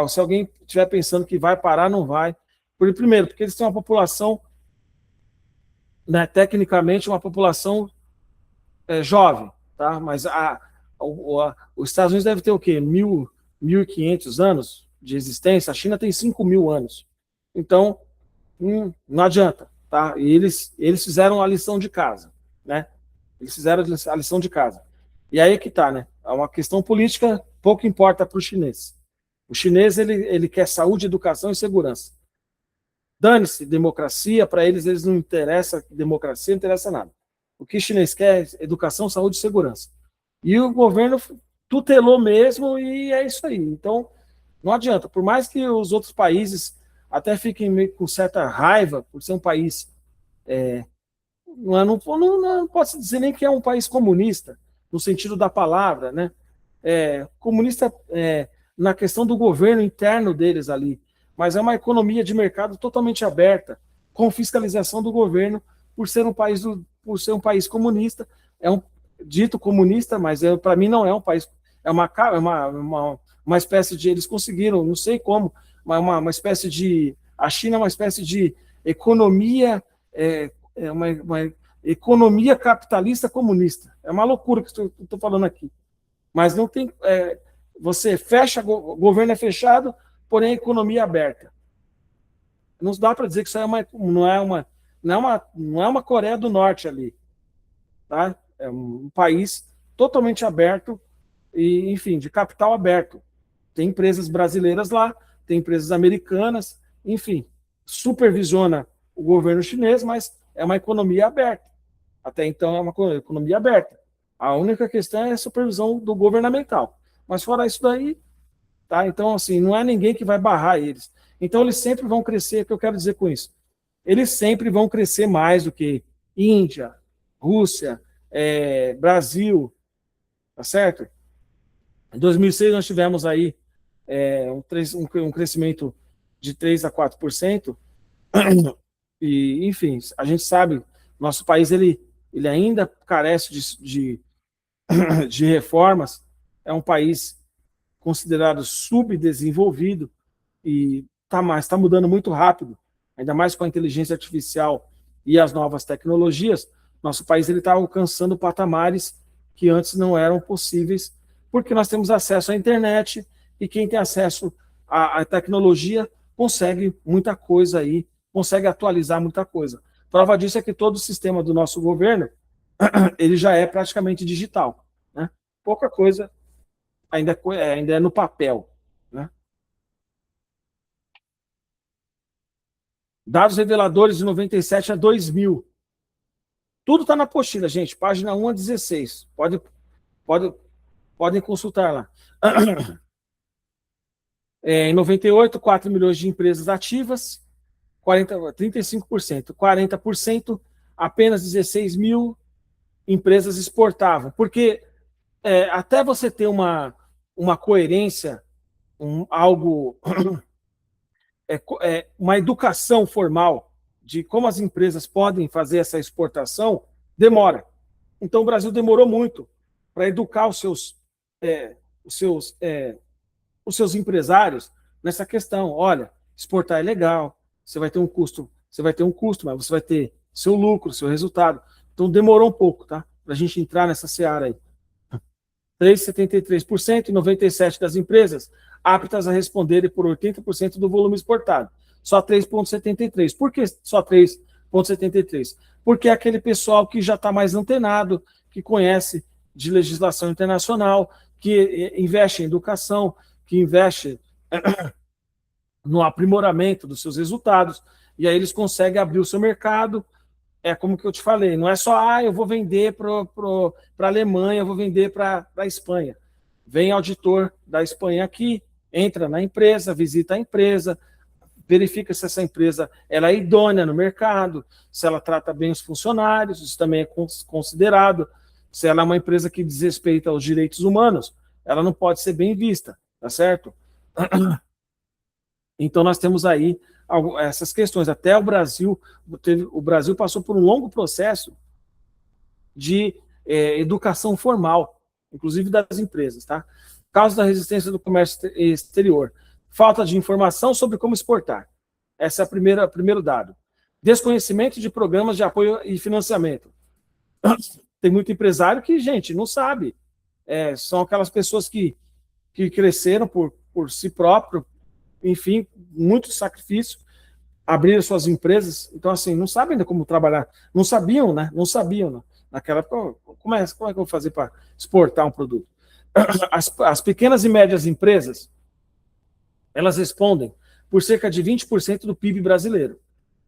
Se alguém estiver pensando que vai parar, não vai. Primeiro, porque eles têm uma população, né, tecnicamente, uma população jovem, tá? Mas os Estados Unidos devem ter o quê? 1.500 anos de existência, a China tem 5.000 anos. Então, não adianta, tá? E eles fizeram a lição de casa, né? Eles fizeram a lição de casa. E aí que tá, né? É uma questão política, pouco importa para o chinês. O chinês, ele quer saúde, educação e segurança. Dane-se democracia, para eles não interessa democracia, não interessa nada. O que o chinês quer é educação, saúde e segurança. E o governo tutelou mesmo e é isso aí. Então, não adianta. Por mais que os outros países até fiquem meio com certa raiva por ser um país, não pode dizer nem que é um país comunista, no sentido da palavra, né? Comunista na questão do governo interno deles ali, mas é uma economia de mercado totalmente aberta, com fiscalização do governo, por ser um país comunista, é um dito comunista, mas para mim não é um país, uma espécie de, eles conseguiram, não sei como, uma espécie de, a China é uma espécie de economia, uma economia capitalista comunista, é uma loucura que estou falando aqui. Mas não tem. Você fecha, o governo é fechado, porém a economia é aberta. Não dá para dizer que isso não é uma Coreia do Norte ali. Tá? É um país totalmente aberto e, enfim, de capital aberto. Tem empresas brasileiras lá, tem empresas americanas, enfim, supervisiona o governo chinês, mas é uma economia aberta. Até então é uma economia aberta. A única questão é a supervisão do governamental. Mas fora isso daí, tá? Então, assim, não é ninguém que vai barrar eles. Então, eles sempre vão crescer. O que eu quero dizer com isso? Eles sempre vão crescer mais do que Índia, Rússia, Brasil, tá certo? Em 2006, nós tivemos aí um crescimento de 3 a 4%. E, enfim, a gente sabe, nosso país ele ainda carece de reformas, é um país considerado subdesenvolvido e tá mudando muito rápido, ainda mais com a inteligência artificial e as novas tecnologias. Nosso país está alcançando patamares que antes não eram possíveis, porque nós temos acesso à internet e quem tem acesso à tecnologia consegue muita coisa aí, consegue atualizar muita coisa. Prova disso é que todo o sistema do nosso governo ele já é praticamente digital, né? Pouca coisa ainda é no papel, né? Dados reveladores de 97 a 2000. Tudo está na apostila, gente. Página 1 a 16. Pode, podem consultar lá. Em 98, 4 milhões de empresas ativas, 35%. 40%, apenas 16 mil empresas exportavam. Porque até você ter uma coerência, algo uma educação formal de como as empresas podem fazer essa exportação, demora. Então, o Brasil demorou muito para educar é, os, seus, é, os seus empresários nessa questão. Olha, exportar é legal, você vai ter um custo, mas você vai ter seu lucro, seu resultado. Então, demorou um pouco, tá? Para a gente entrar nessa seara aí. 3,73% e 97% das empresas aptas a responderem por 80% do volume exportado. Só 3,73%. Por que só 3,73%? Porque é aquele pessoal que já está mais antenado, que conhece de legislação internacional, que investe em educação, que investe no aprimoramento dos seus resultados, e aí eles conseguem abrir o seu mercado. É como que eu te falei, não é só, eu vou vender para a Alemanha, eu vou vender para a Espanha. Vem auditor da Espanha aqui, entra na empresa, visita a empresa, verifica se essa empresa ela é idônea no mercado, se ela trata bem os funcionários, isso também é considerado. Se ela é uma empresa que desrespeita aos direitos humanos, ela não pode ser bem vista, tá certo? Então, nós temos aí essas questões. Até o Brasil passou por um longo processo de educação formal, inclusive das empresas. Tá? Causa da resistência do comércio exterior. Falta de informação sobre como exportar. Esse é o primeiro dado. Desconhecimento de programas de apoio e financiamento. Tem muito empresário que, gente, não sabe. São aquelas pessoas que cresceram por si próprio, enfim, muito sacrifício, abriram suas empresas, então assim, não sabem ainda como trabalhar, não sabiam, né? Não sabiam, né? Naquela época, como é que eu vou fazer para exportar um produto? As pequenas e médias empresas, elas respondem por cerca de 20% do PIB brasileiro.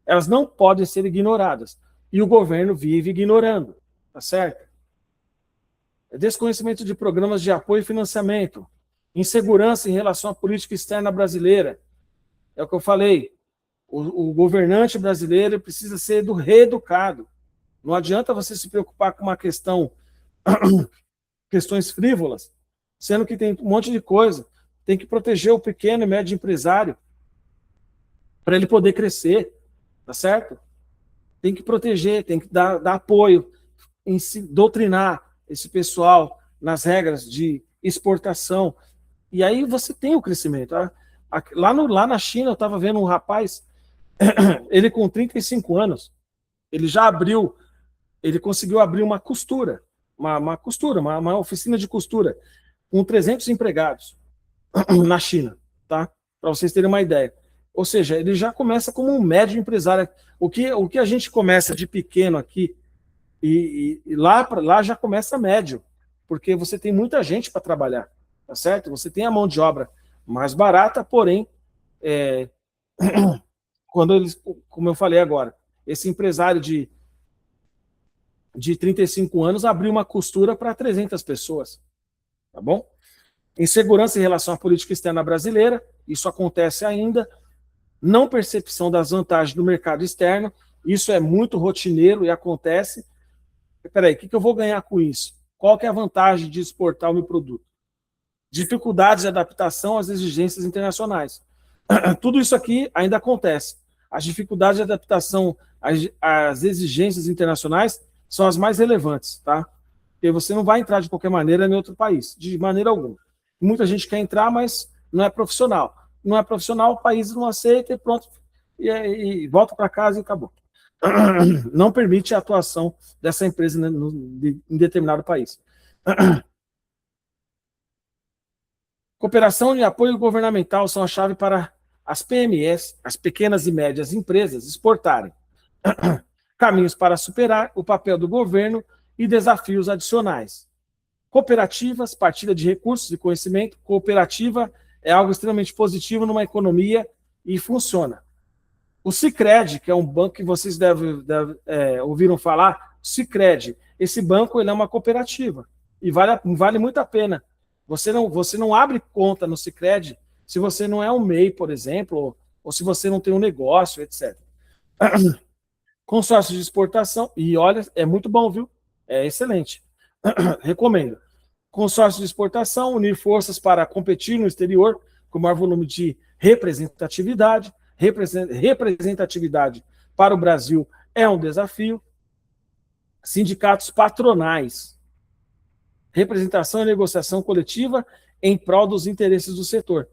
Elas não podem ser ignoradas. E o governo vive ignorando, tá certo? desconhecimento de programas de apoio e financiamento, insegurança em relação à política externa brasileira. É o que eu falei, o governante brasileiro precisa ser reeducado. Não adianta você se preocupar com uma questões frívolas, sendo que tem um monte de coisa. Tem que proteger o pequeno e médio empresário para ele poder crescer, tá certo? Tem que proteger, tem que dar apoio, doutrinar esse pessoal nas regras de exportação. E aí você tem o crescimento. Tá? Lá na China, eu estava vendo um rapaz, ele com 35 anos, ele já abriu, ele conseguiu abrir uma costura, uma oficina de costura, com 300 empregados na China, tá? Para vocês terem uma ideia. Ou seja, ele já começa como um médio empresário. O que a gente começa de pequeno aqui, e lá já começa médio, porque você tem muita gente para trabalhar, tá certo? Você tem a mão de obra mais barata, porém, é, quando eles, como eu falei agora, esse empresário de 35 anos abriu uma costura para 300 pessoas, tá bom? Insegurança em relação à política externa brasileira, isso acontece ainda, não percepção das vantagens do mercado externo, isso é muito rotineiro e acontece. Peraí, o que eu vou ganhar com isso? Qual que é a vantagem de exportar o meu produto? Dificuldades de adaptação às exigências internacionais. Tudo isso aqui ainda acontece. As dificuldades de adaptação às exigências internacionais são as mais relevantes, tá? Porque você não vai entrar de qualquer maneira em outro país, de maneira alguma. Muita gente quer entrar, mas não é profissional. Não é profissional, o país não aceita e pronto, e volta para casa e acabou. Não permite a atuação dessa empresa em determinado país. Cooperação e apoio governamental são a chave para as PMEs, as pequenas e médias empresas, exportarem. Caminhos para superar o papel do governo e desafios adicionais. Cooperativas, partilha de recursos e conhecimento. Cooperativa é algo extremamente positivo numa economia e funciona. O Sicredi, que é um banco que vocês ouviram falar, Sicredi, esse banco ele é uma cooperativa e vale muito a pena. Você não abre conta no Sicredi se você não é um MEI, por exemplo, ou se você não tem um negócio, etc. Consórcio de exportação, e olha, é muito bom, viu? É excelente. Recomendo. Consórcio de exportação, unir forças para competir no exterior com maior volume de representatividade. Representatividade para o Brasil é um desafio. Sindicatos patronais. Representação e negociação coletiva em prol dos interesses do setor.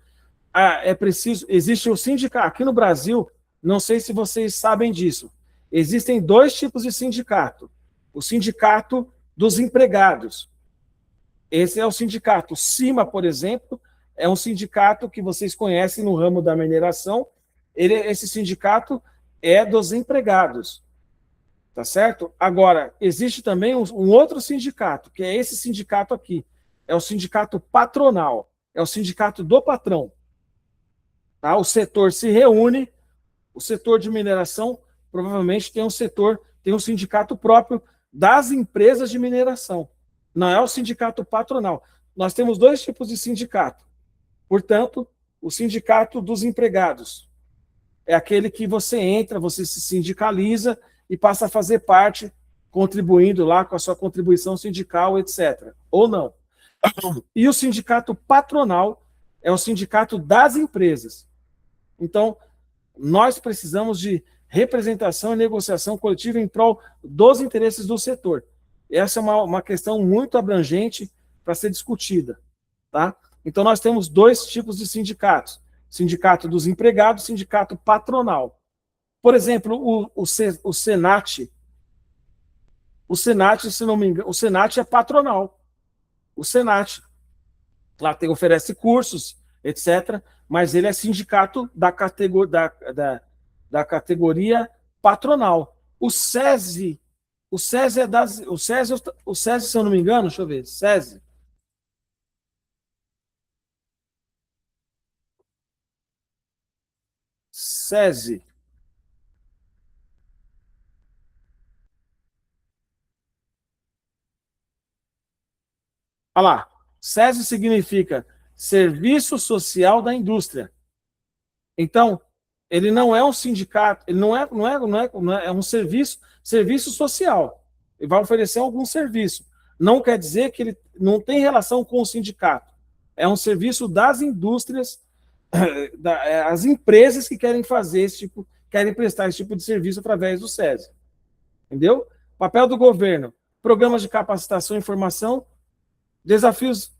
É preciso, existe o sindicato. Aqui no Brasil, não sei se vocês sabem disso, existem dois tipos de sindicato. O sindicato dos empregados. Esse é o sindicato. CIMA, por exemplo, é um sindicato que vocês conhecem no ramo da mineração. Esse sindicato é dos empregados, tá certo? Agora, existe também um outro sindicato, que é esse sindicato aqui. É o sindicato patronal, é o sindicato do patrão. Tá? O setor se reúne, o setor de mineração provavelmente tem um sindicato próprio das empresas de mineração. Não é o sindicato patronal. Nós temos dois tipos de sindicato. Portanto, o sindicato dos empregados é aquele que você entra, você se sindicaliza e passa a fazer parte, contribuindo lá com a sua contribuição sindical, etc. Ou não. E o sindicato patronal é o sindicato das empresas. Então, nós precisamos de representação e negociação coletiva em prol dos interesses do setor. Essa é uma questão muito abrangente para ser discutida. Tá? Então, nós temos dois tipos de sindicatos. Sindicato dos empregados, sindicato patronal. Por exemplo, o Senat, se não me engano, o Senat é patronal. O Senat, lá oferece cursos, etc., mas ele é sindicato da categoria patronal. O SESI é o SESI, se eu não me engano, deixa eu ver, SESI. Olha lá, SESI significa Serviço Social da Indústria. Então, ele não é um sindicato, ele é um serviço social. Ele vai oferecer algum serviço. Não quer dizer que ele não tem relação com o sindicato. É um serviço das indústrias, as empresas que querem fazer esse tipo, querem prestar esse tipo de serviço através do SESI. Entendeu? Papel do governo, programas de capacitação e informação, desafios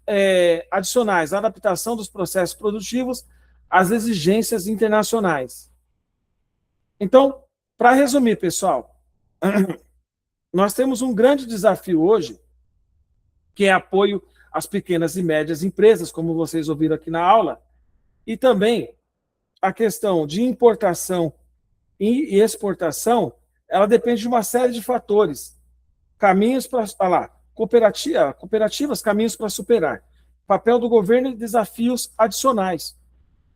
adicionais, adaptação dos processos produtivos às exigências internacionais. Então, para resumir, pessoal, nós temos um grande desafio hoje, que é apoio às pequenas e médias empresas, como vocês ouviram aqui na aula, e também a questão de importação e exportação, ela depende de uma série de fatores. Caminhos para... lá, cooperativas, caminhos para superar. Papel do governo e desafios adicionais.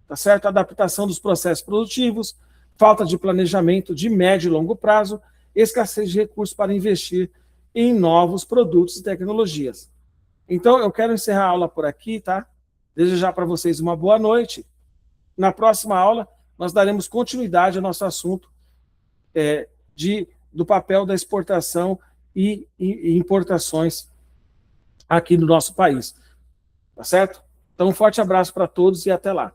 Tá certo? Adaptação dos processos produtivos, falta de planejamento de médio e longo prazo, escassez de recursos para investir em novos produtos e tecnologias. Então, eu quero encerrar a aula por aqui, tá? Desejar para vocês uma boa noite. Na próxima aula, nós daremos continuidade ao nosso assunto do papel da exportação e importações aqui no nosso país. Tá certo? Então, um forte abraço para todos e até lá.